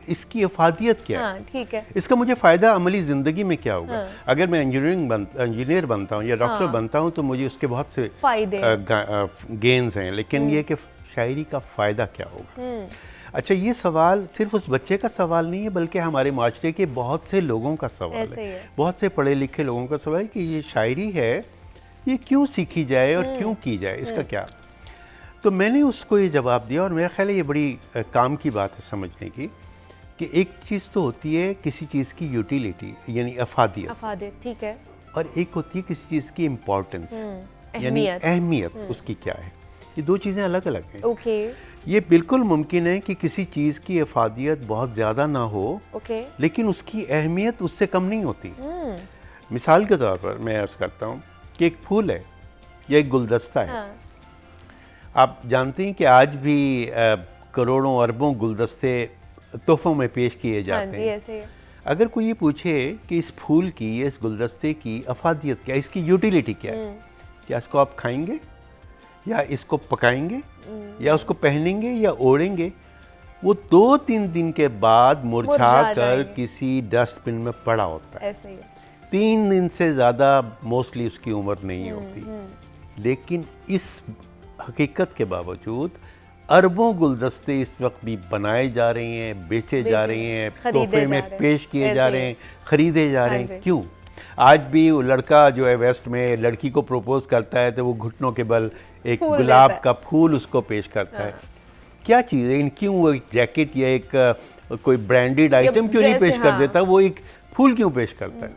इसकी अफादियत क्या है? हाँ, ठीक है। इसका मुझे फ़ायदा अमली ज़िंदगी में क्या होगा? हाँ। अगर मैं इंजीनियर बनता हूँ या डॉक्टर बनता हूँ तो मुझे उसके बहुत से गेन्स हैं, लेकिन ये कि शायरी का फ़ायदा क्या होगा? अच्छा, ये सवाल सिर्फ उस बच्चे का सवाल नहीं है बल्कि हमारे माशरे के बहुत से लोगों का सवाल है। बहुत से पढ़े लिखे लोगों का सवाल है कि ये शायरी है, ये क्यों सीखी जाए और क्यों की जाए, इसका क्या? तो मैंने उसको ये जवाब दिया और मेरा ख्याल है ये बड़ी काम की बात है समझने की कि एक चीज़ तो होती है किसी चीज़ की यूटिलिटी यानी अफादियत, ठीक है, और एक होती है किसी चीज़ की इम्पोर्टेंस यानी अहमियत उसकी क्या है। ये दो चीज़ें अलग अलग हैं। ओके। ये बिल्कुल मुमकिन है कि किसी चीज़ की अफादियत बहुत ज़्यादा ना हो, लेकिन उसकी अहमियत उससे कम नहीं होती। मिसाल के तौर पर मैं अर्ज़ करता हूँ कि एक फूल है या एक गुलदस्ता है। हाँ। आप जानते हैं कि आज भी करोड़ों अरबों गुलदस्ते तोहफों में पेश किए जाते हैं। ऐसे। अगर कोई ये पूछे कि इस फूल की, इस गुलदस्ते की अफादियत क्या, इसकी यूटिलिटी क्या है, क्या इसको आप खाएंगे या इसको पकाएंगे या उसको पहनेंगे या ओढ़ेंगे, वो 2-3 दिन के बाद मुरझा कर जाएंगे। किसी डस्टबिन में पड़ा होता है। ऐसे ही है। 3 दिन से ज़्यादा मोस्टली उसकी उम्र नहीं होती। लेकिन इस हकीकत के बावजूद अरबों गुलदस्ते इस वक्त भी बनाए जा रहे हैं, बेचे जा रहे हैं, खरीदे तोहफे जा में रहे हैं। पेश किए जा ऐसे रहे ही। हैं, खरीदे जा रहे हाँ हैं। जी। क्यों? आज भी वो लड़का जो है वेस्ट में लड़की को प्रपोज करता है तो वो घुटनों के बल एक फूल गुलाब देता है। का फूल उसको पेश करता है। क्या चीज़ है? क्यों वो एक जैकेट या एक कोई ब्रांडेड आइटम क्यों नहीं ड्रेस, पेश कर हाँ। देता? वो एक फूल क्यों पेश करता है?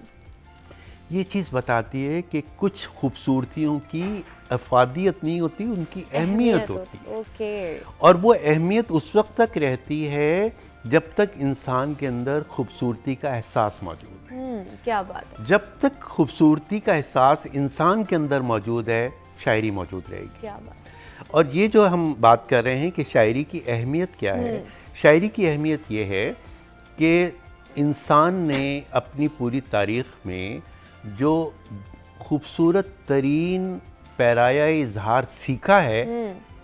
ये चीज़ बताती है कि कुछ खूबसूरतियों की अफादियत नहीं होती, उनकी अहमियत होती है। ओके। और वो अहमियत उस वक्त तक रहती है जब तक इंसान के अंदर खूबसूरती का एहसास मौजूद है। क्या बात है, जब तक खूबसूरती का एहसास इंसान के अंदर मौजूद है, शायरी मौजूद रहेगी। क्या बात है। और ये जो हम बात कर रहे हैं कि शायरी की अहमियत क्या है, शायरी की अहमियत ये है कि इंसान ने अपनी पूरी तारीख़ में जो खूबसूरत तरीन पैराया इजहार सीखा है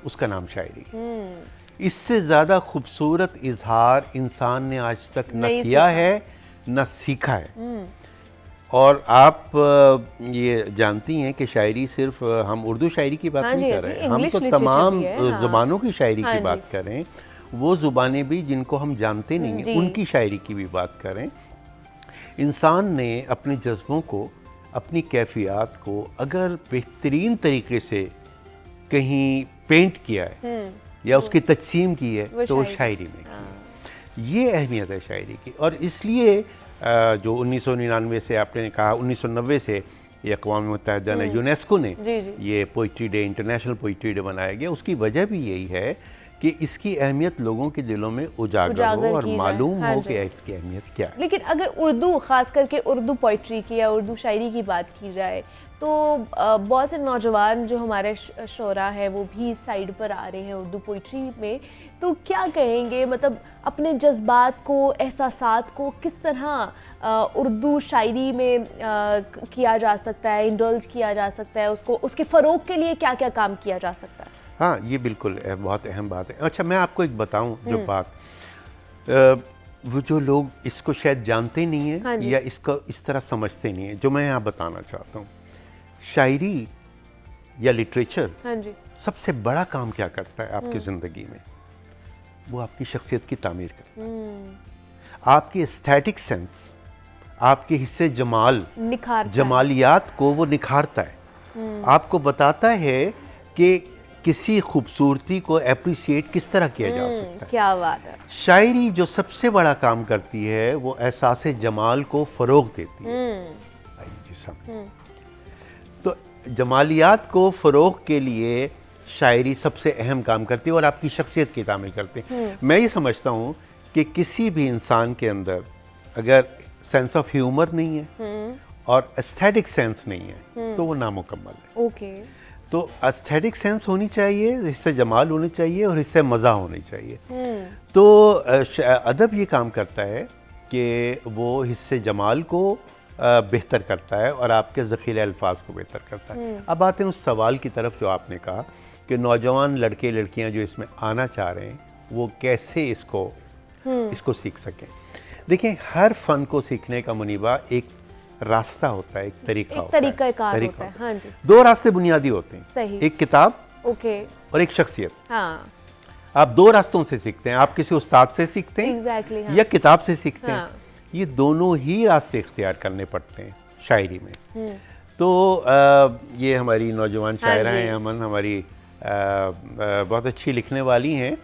उसका नाम शायरी है। इससे ज़्यादा खूबसूरत इजहार इंसान ने आज तक न नहीं किया सीखा। है न सीखा है। और आप ये जानती हैं कि शायरी सिर्फ हम उर्दू शायरी की बात हाँ नहीं जी, कर हाँ रहे जी, हैं, हम इंग्लिश तो लिटरेचर तमाम भी है, हाँ। ज़ुबानों की शायरी हाँ की जी। बात कर रहे हैं। वो ज़ुबानें भी जिनको हम जानते नहीं जी। हैं उनकी शायरी की भी बात करें। इंसान ने अपने जज्बों को, अपनी कैफियत को अगर बेहतरीन तरीके से कहीं पेंट किया है या उसकी तजसीम की है वो तो वो शायरी। शायरी में की है। ये अहमियत है शायरी की। और इसलिए जो 1999 से आपने कहा 1990 से ये अक़वाम मुत्तहिदा ने यूनेस्को ने जी, जी। ये poetry day, international poetry day बनाया गया। उसकी वजह भी यही है कि इसकी अहमियत लोगों के दिलों में उजागर हो और की जाए। मालूम हाँ हो जी। कि इसकी अहमियत क्या है। लेकिन अगर उर्दू, खास करके उर्दू पोइट्री की या उर्दू शायरी की बात की जाए तो बहुत से नौजवान जो हमारे शोरा है वो भी इस साइड पर आ रहे हैं उर्दू पोइट्री में। तो क्या कहेंगे, मतलब अपने जज्बात को, एहसासात को किस तरह उर्दू शायरी में किया जा सकता है, इंडल्ज किया जा सकता है, उसको उसके फ़रोग के लिए क्या क्या काम किया जा सकता है? हाँ, ये बिल्कुल बहुत अहम बात है। अच्छा, मैं आपको एक बताऊं जो बात, वो जो लोग इसको शायद जानते नहीं हैं, हाँ जी। या इसको इस तरह समझते नहीं हैं, जो मैं यहाँ बताना चाहता हूँ। शायरी या लिटरेचर हाँ जी। सबसे बड़ा काम क्या करता है आपकी ज़िंदगी में? वो आपकी शख्सियत की तामीर करता है। आपकी एस्थेटिक सेंस, आपके हिस्से जमाल, निखारता है। जमालियात को वो निखारता है। आपको बताता है कि किसी खूबसूरती को एप्रिसिएट किस तरह किया जा सकता है। क्या बात है। शायरी जो सबसे बड़ा काम करती है वो एहसास जमाल को फ़रोग़ देती है। आइए जी सामने। तो जमालियात को फ़रोग़ के लिए शायरी सबसे अहम काम करती है और आपकी शख्सियत की तामीर करती है। मैं ये समझता हूँ कि किसी भी इंसान के अंदर अगर सेंस ऑफ ह्यूमर नहीं है और एस्थेटिक सेंस नहीं है तो वो नामुकम्मल है। ओके। तो एस्थेटिक सेंस होनी चाहिए, इससे जमाल होनी चाहिए और इससे मज़ा होनी चाहिए। तो अदब ये काम करता है कि वो हिस्से जमाल को बेहतर करता है और आपके ज़ख़ीरे अल्फाज को बेहतर करता है। अब आते हैं उस सवाल की तरफ जो आपने कहा कि नौजवान लड़के लड़कियां जो इसमें आना चाह रहे हैं वो कैसे इसको सीख सकें। देखिए, हर फ़न को सीखने का मुनीबा एक रास्ता होता है, एक तरीका होता है। तरीक़ाकार होता है। हाँ जी। 2 रास्ते बुनियादी होते हैं, सही। एक किताब ओके। और एक शख्सियत। हाँ। आप 2 रास्तों से सीखते हैं, आप किसी उस्ताद से सीखते हैं Exactly, हाँ। या किताब से सीखते हाँ। हैं। ये दोनों ही रास्ते इख्तियार करने पड़ते हैं शायरी में। तो ये हमारी नौजवान हाँ शायरा जी। हैं अमन, हमारी बहुत अच्छी लिखने वाली हैं।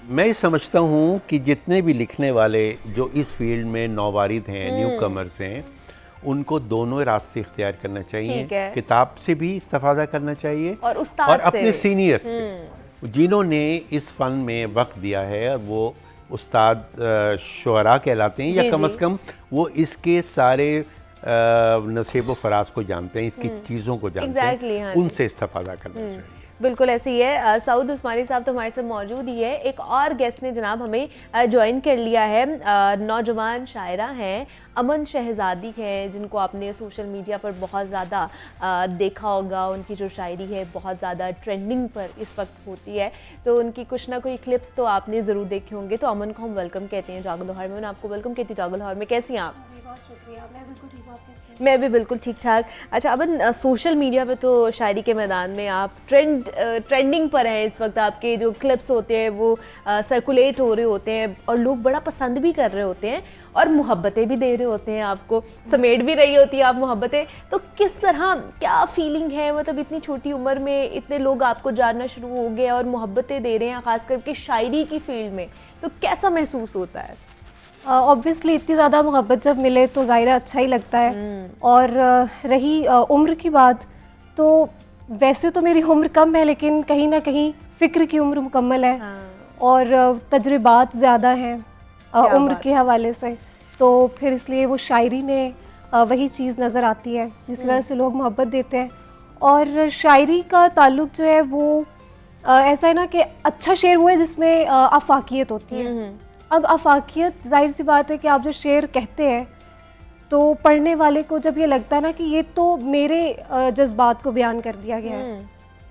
मैं समझता हूँ कि जितने भी लिखने वाले जो इस फील्ड में नौवारिद हैं, न्यू कमर्स हैं, उनको दोनों रास्ते इख्तियार करना ठीक चाहिए। है। किताब से भी इस्तेफादा करना चाहिए और उस्ताद और से अपने भी। सीनियर से जिन्होंने इस फ़न में वक्त दिया है, वो उस्ताद शुअरा कहलाते हैं, जी, या कम जी। से कम वो इसके सारे नसीब व फराज को जानते हैं, इसकी चीज़ों को जानते Exactly, हैं। हाँ जी। उनसे इस्तेफादा करना चाहिए। बिल्कुल ऐसे ही है। सऊद उस्मानी साहब तो हमारे साथ मौजूद ही है। एक और गेस्ट ने जनाब हमें ज्वाइन कर लिया है। नौजवान शायरा हैं, अमन शहजादी हैं, जिनको आपने सोशल मीडिया पर बहुत ज़्यादा देखा होगा। उनकी जो शायरी है बहुत ज़्यादा ट्रेंडिंग पर इस वक्त होती है, तो उनकी कुछ ना कोई क्लिप्स तो आपने ज़रूर देखे होंगे। तो अमन को हम वेलकम कहते हैं जागो लाहौर में। मैं आपको वेलकम कहती हूँ जागो लाहौर में। कैसी हैं आप? बहुत शुक्रिया, मैं बिल्कुल ठीक हूँ। आप कैसे हैं? मैं भी बिल्कुल ठीक ठाक। अच्छा अमन, सोशल मीडिया पे तो शायरी के मैदान में आप ट्रेंडिंग पर हैं इस वक्त। आपके जो क्लिप्स होते हैं वो सर्कुलेट हो रहे होते हैं और लोग बड़ा पसंद भी कर रहे होते हैं और मोहब्बतें भी दे रहे होते हैं, आपको समेट भी रही होती है आप मोहब्बतें। तो किस तरह, क्या फीलिंग है, मतलब इतनी छोटी उम्र में इतने लोग आपको जानना शुरू हो गए और मोहब्बतें दे रहे हैं, ख़ास करके शायरी की फील्ड में, तो कैसा महसूस होता है? ऑब्वियसली इतनी ज़्यादा मोहब्बत जब मिले तो ज़ाहिर है अच्छा ही लगता है। और रही उम्र की बात, तो वैसे तो मेरी उम्र कम है, लेकिन कहीं ना कहीं फ़िक्र की उम्र मुकम्मल है। और तजुर्बात ज़्यादा हैं उम्र के हवाले से, तो फिर इसलिए वो शायरी में वही चीज़ नज़र आती है जिस वजह से लोग मोहब्बत देते हैं। और शायरी का ताल्लुक जो है वो ऐसा है ना कि अच्छा शेर वो है जिसमें आफाकियत होती है। अब आफाकियत, जाहिर सी बात है कि आप जो शेर कहते हैं तो पढ़ने वाले को जब ये लगता है ना कि ये तो मेरे जज्बात को बयान कर दिया गया है,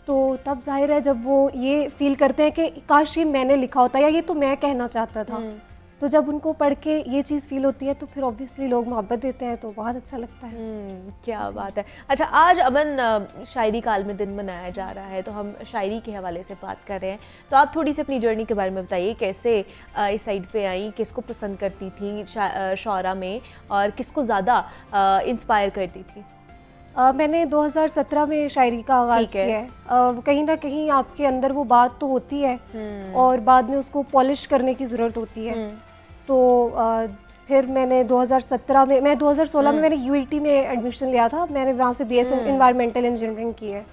तो तब जाहिर है जब वो ये फील करते हैं कि काश ये मैंने लिखा होता या ये तो मैं कहना चाहता था, तो जब उनको पढ़ के ये चीज़ फील होती है तो फिर ऑब्वियसली लोग मोहब्बत देते हैं, तो बहुत अच्छा लगता है। क्या बात है। अच्छा आज अमन शायरी का आलमी दिन मनाया जा रहा है, तो हम शायरी के हवाले से बात कर रहे हैं, तो आप थोड़ी सी अपनी जर्नी के बारे में बताइए। कैसे इस साइड पे आई, किसको पसंद करती थी शौरा में, और किसको ज़्यादा इंस्पायर करती थी? मैंने 2017 में शायरी का आगाज़ किया है। कहीं ना कहीं आपके अंदर वो बात तो होती है और बाद में उसको पॉलिश करने की ज़रूरत होती है। तो फिर मैंने 2017 में, मैं 2016 में मैंने यूईटी में एडमिशन लिया था। मैंने वहाँ से बीएस एनवायरमेंटल इंजीनियरिंग की है,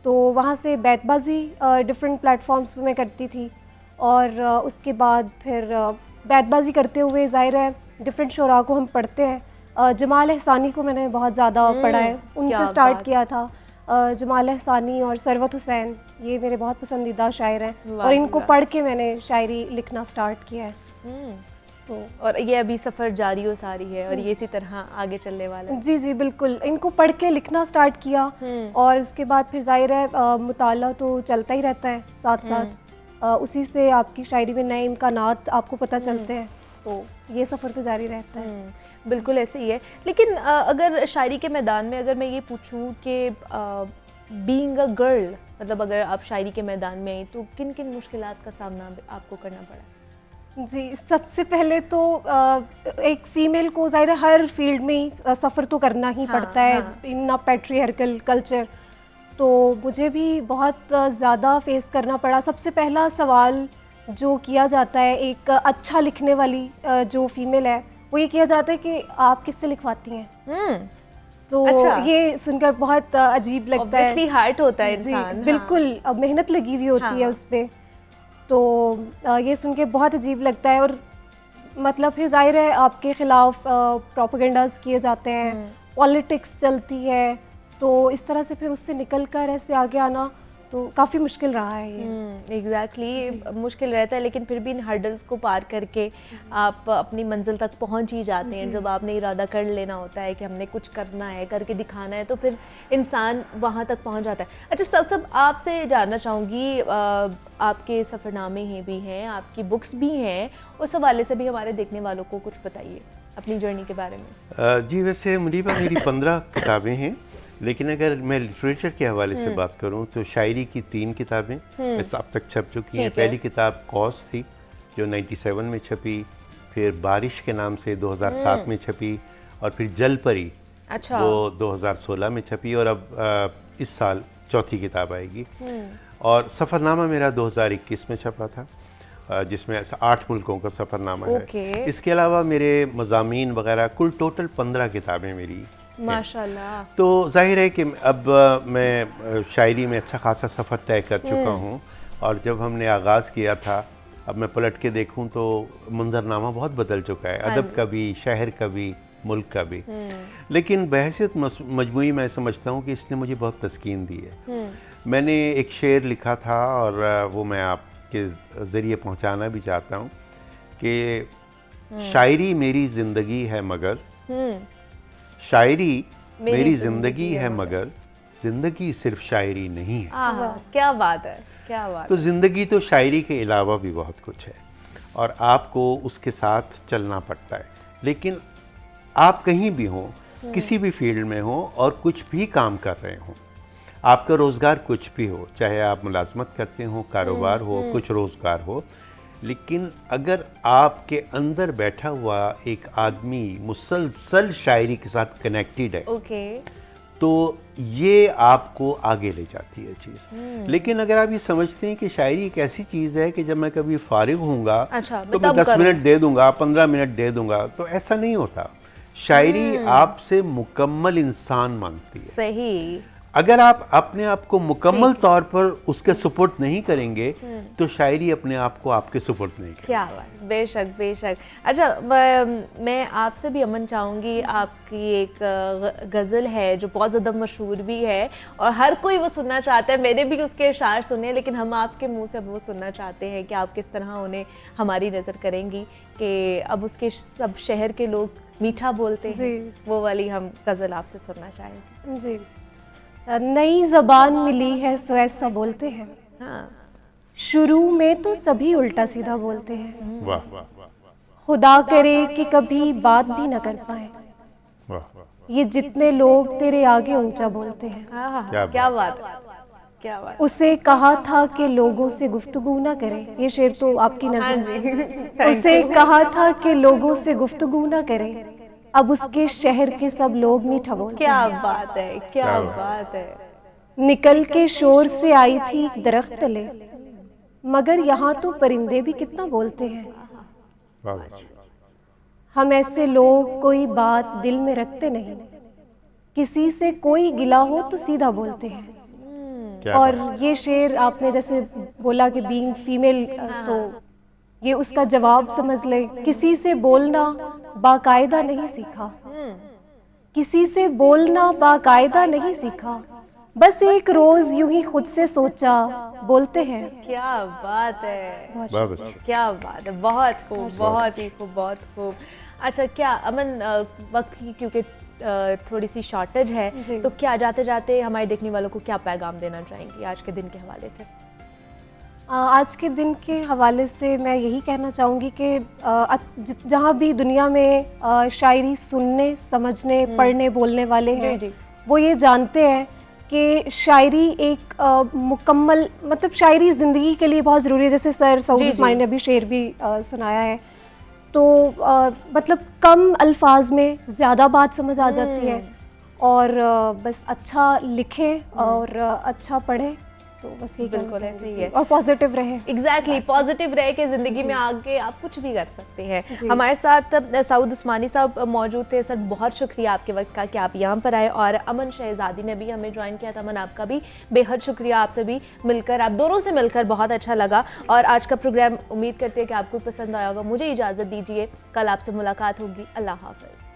तो वहाँ से बैतबाजी डिफरेंट प्लेटफॉर्म्स पे मैं करती थी। और उसके बाद फिर बैतबाजी करते हुए ज़ाहिर है डिफरेंट शोरा को हम पढ़ते हैं। जमाल एहसानी को मैंने बहुत ज़्यादा पढ़ा है, उनसे स्टार्ट किया था। जमाल एहसानी और सरवत हुसैन, ये मेरे बहुत पसंदीदा शायर हैं और इनको पढ़ के मैंने शायरी लिखना स्टार्ट किया है। तो और ये अभी सफ़र जारी हो सारी है और ये इसी तरह आगे चलने वाला है। जी जी बिल्कुल, इनको पढ़ के लिखना स्टार्ट किया और उसके बाद फिर जाहिर है मुताला तो चलता ही रहता है साथ साथ। उसी से आपकी शायरी में नए इम्कानात आपको पता चलते हैं, तो ये सफ़र तो जारी रहता है। बिल्कुल ऐसे ही है। लेकिन अगर शायरी के मैदान में अगर मैं ये पूछूं कि बीइंग अ गर्ल, मतलब अगर आप शायरी के मैदान में आई तो किन किन मुश्किलात का सामना आपको करना पड़ा? जी, सबसे पहले तो एक फ़ीमेल को ज़ाहिर है हर फील्ड में ही सफ़र तो करना ही पड़ता है इन अ पैट्रियार्कल कल्चर, तो मुझे भी बहुत ज़्यादा फेस करना पड़ा। सबसे पहला सवाल जो किया जाता है एक अच्छा लिखने वाली जो फीमेल है, वो ये किया जाता है कि आप किससे लिखवाती हैं। तो अच्छा। ये सुनकर बहुत अजीब लगता है। ऑब्वियसली हार्ट होता है इंसान। बिल्कुल, अब मेहनत लगी हुई होती है उस पर, तो ये सुन के बहुत अजीब लगता है। और मतलब फिर जाहिर है आपके ख़िलाफ़ प्रोपेगेंडास किए जाते हैं, पॉलिटिक्स चलती है, तो इस तरह से फिर उससे निकल कर ऐसे आगे आना तो काफ़ी मुश्किल रहा है ये। एग्जैक्टली मुश्किल रहता है, लेकिन फिर भी इन हर्डल्स को पार करके आप अपनी मंजिल तक पहुंच ही जाते हैं। जब आपने इरादा कर लेना होता है कि हमने कुछ करना है, करके दिखाना है, तो फिर इंसान वहां तक पहुंच जाता है। अच्छा सब आपसे जानना चाहूँगी, आपके सफ़रनामे हैं भी हैं, आपकी बुक्स भी हैं, उस हवाले से भी हमारे देखने वालों को कुछ बताइए अपनी जर्नी के बारे में। जी वैसे मुनीबा मेरी 15 किताबें हैं, लेकिन अगर मैं लिटरेचर के हवाले से बात करूं तो शायरी की 3 किताबें अब तक छप चुकी हैं। पहली किताब कॉस थी जो 97 में छपी, फिर बारिश के नाम से 2007 में छपी, और फिर जल परी वो 2016 में छपी, और अब इस साल चौथी किताब आएगी। और सफ़रनामा मेरा 2021 में छपा था, जिसमें 8 मुल्कों का सफ़रनामा है। इसके अलावा मेरे मज़ामीन वगैरह कुल टोटल 15 किताबें मेरी माशाल्लाह। तो जाहिर है कि अब मैं शायरी में अच्छा खासा सफ़र तय कर चुका हूँ, और जब हमने आगाज़ किया था, अब मैं पलट के देखूँ तो मंजरनामा बहुत बदल चुका है। अदब का भी, शहर का भी, मुल्क का भी। लेकिन बहैसियत मजमूई मैं समझता हूँ कि इसने मुझे बहुत तस्कीन दी है। मैंने एक शेर लिखा था और वो मैं आपके ज़रिए पहुँचाना भी चाहता हूँ कि शायरी मेरी ज़िंदगी है मगर, शायरी मेरी ज़िंदगी है मगर ज़िंदगी सिर्फ शायरी नहीं है। क्या बात है, क्या बात। तो ज़िंदगी तो शायरी के अलावा भी बहुत कुछ है और आपको उसके साथ चलना पड़ता है। लेकिन आप कहीं भी हों, किसी भी फील्ड में हों और कुछ भी काम कर रहे हों, आपका रोज़गार कुछ भी हो, चाहे आप मुलाजमत करते हो, कारोबार हो, कुछ रोज़गार हो, लेकिन अगर आपके अंदर बैठा हुआ एक आदमी मुसलसल शायरी के साथ कनेक्टेड है, तो ये आपको आगे ले जाती है चीज़। लेकिन अगर आप ये समझते हैं कि शायरी एक ऐसी चीज़ है कि जब मैं कभी फारिग होऊंगा तो मैं 10 मिनट दे दूंगा, 15 मिनट दे दूंगा, तो ऐसा नहीं होता। शायरी आपसे मुकम्मल इंसान मांगती है। सही। अगर आप अपने आप को मुकम्मल तौर पर उसके सुपुर्द नहीं करेंगे तो शायरी अपने आप को आपके सुपुर्द नहीं करेगी। क्या बात, बेशक बेशक। अच्छा, मैं आपसे भी अमन चाहूँगी, आपकी एक गज़ल है जो बहुत ज़्यादा मशहूर भी है और हर कोई वो सुनना चाहता है। मैंने भी उसके अशार सुने, लेकिन हम आपके मुंह से वो सुनना चाहते हैं कि आप किस तरह उन्हें हमारी नज़र करेंगी कि अब उसके सब शहर के लोग मीठा बोलते हैं। वो वाली हम गज़ल आपसे सुनना चाहेंगे। जी। नई ज़बान मिली है सो ऐसा बोलते हैं। हाँ। शुरू में तो सभी उल्टा सीधा बोलते हैं। वाह वाह वाह। खुदा करे कि कभी बात भी न कर पाए। वाह। ये जितने लोग तेरे आगे ऊंचा बोलते हैं। क्या बात है, क्या बात। उसे कहा था कि लोगों से गुफ्तगू ना करे, ये शेर तो आपकी नज़र। उसे कहा था कि लोगों से गुफ्तगू ना करे, अब उसके शहर के सब लोग मीठा बोलते क्या हैं। बात है, क्या बात है। निकल के शोर से आई थी दरख्त तले, मगर यहाँ तो परिंदे भी कितना बोलते हैं। हम ऐसे लोग कोई बात दिल में रखते नहीं, किसी से कोई गिला हो तो सीधा बोलते हैं। और ये शेर आपने जैसे बोला कि बीइंग फीमेल, तो ये उसका जवाब समझ ले। किसी से बोलना बाकायदा नहीं सीखा, किसी से बोलना बाकायदा नहीं सीखा, बस एक रोज यूं ही खुद से सोचा बोलते हैं। क्या बात है, बहुत अच्छा। क्या बात है, बहुत खूब, बहुत ही खूब, बहुत खूब। अच्छा, क्या अमन, वक्त की क्योंकि थोड़ी सी शॉर्टेज है, तो क्या जाते जाते हमारे देखने वालों को क्या पैगाम देना चाहेंगी आज के दिन के हवाले से? आज के दिन के हवाले से मैं यही कहना चाहूँगी कि जहाँ भी दुनिया में शायरी सुनने, समझने, पढ़ने, बोलने वाले हैं, वो ये जानते हैं कि शायरी एक मुकम्मल, मतलब शायरी ज़िंदगी के लिए बहुत ज़रूरी है। जैसे सर सऊद उस्मानी ने अभी शेर भी सुनाया है, तो मतलब कम अल्फाज में ज़्यादा बात समझ आ जाती है। और बस अच्छा लिखें और अच्छा पढ़ें, तो बस ये बिल्कुल ऐसे ही है। और पॉजिटिव रहे। एग्जैक्टली, पॉजिटिव रहे कि ज़िंदगी में आगे आप कुछ भी कर सकते हैं। हमारे साथ सऊद उस्मानी साहब मौजूद थे। सर, बहुत शुक्रिया आपके वक्त का कि आप यहाँ पर आए, और अमन शहजादी ने भी हमें ज्वाइन किया था। अमन, आपका भी बेहद शुक्रिया, आपसे भी मिलकर, आप दोनों से मिलकर बहुत अच्छा लगा। और आज का प्रोग्राम उम्मीद करते हैं कि आपको पसंद आया होगा। मुझे इजाज़त दीजिए, कल आपसे मुलाकात होगी। अल्लाह हाफ़िज़।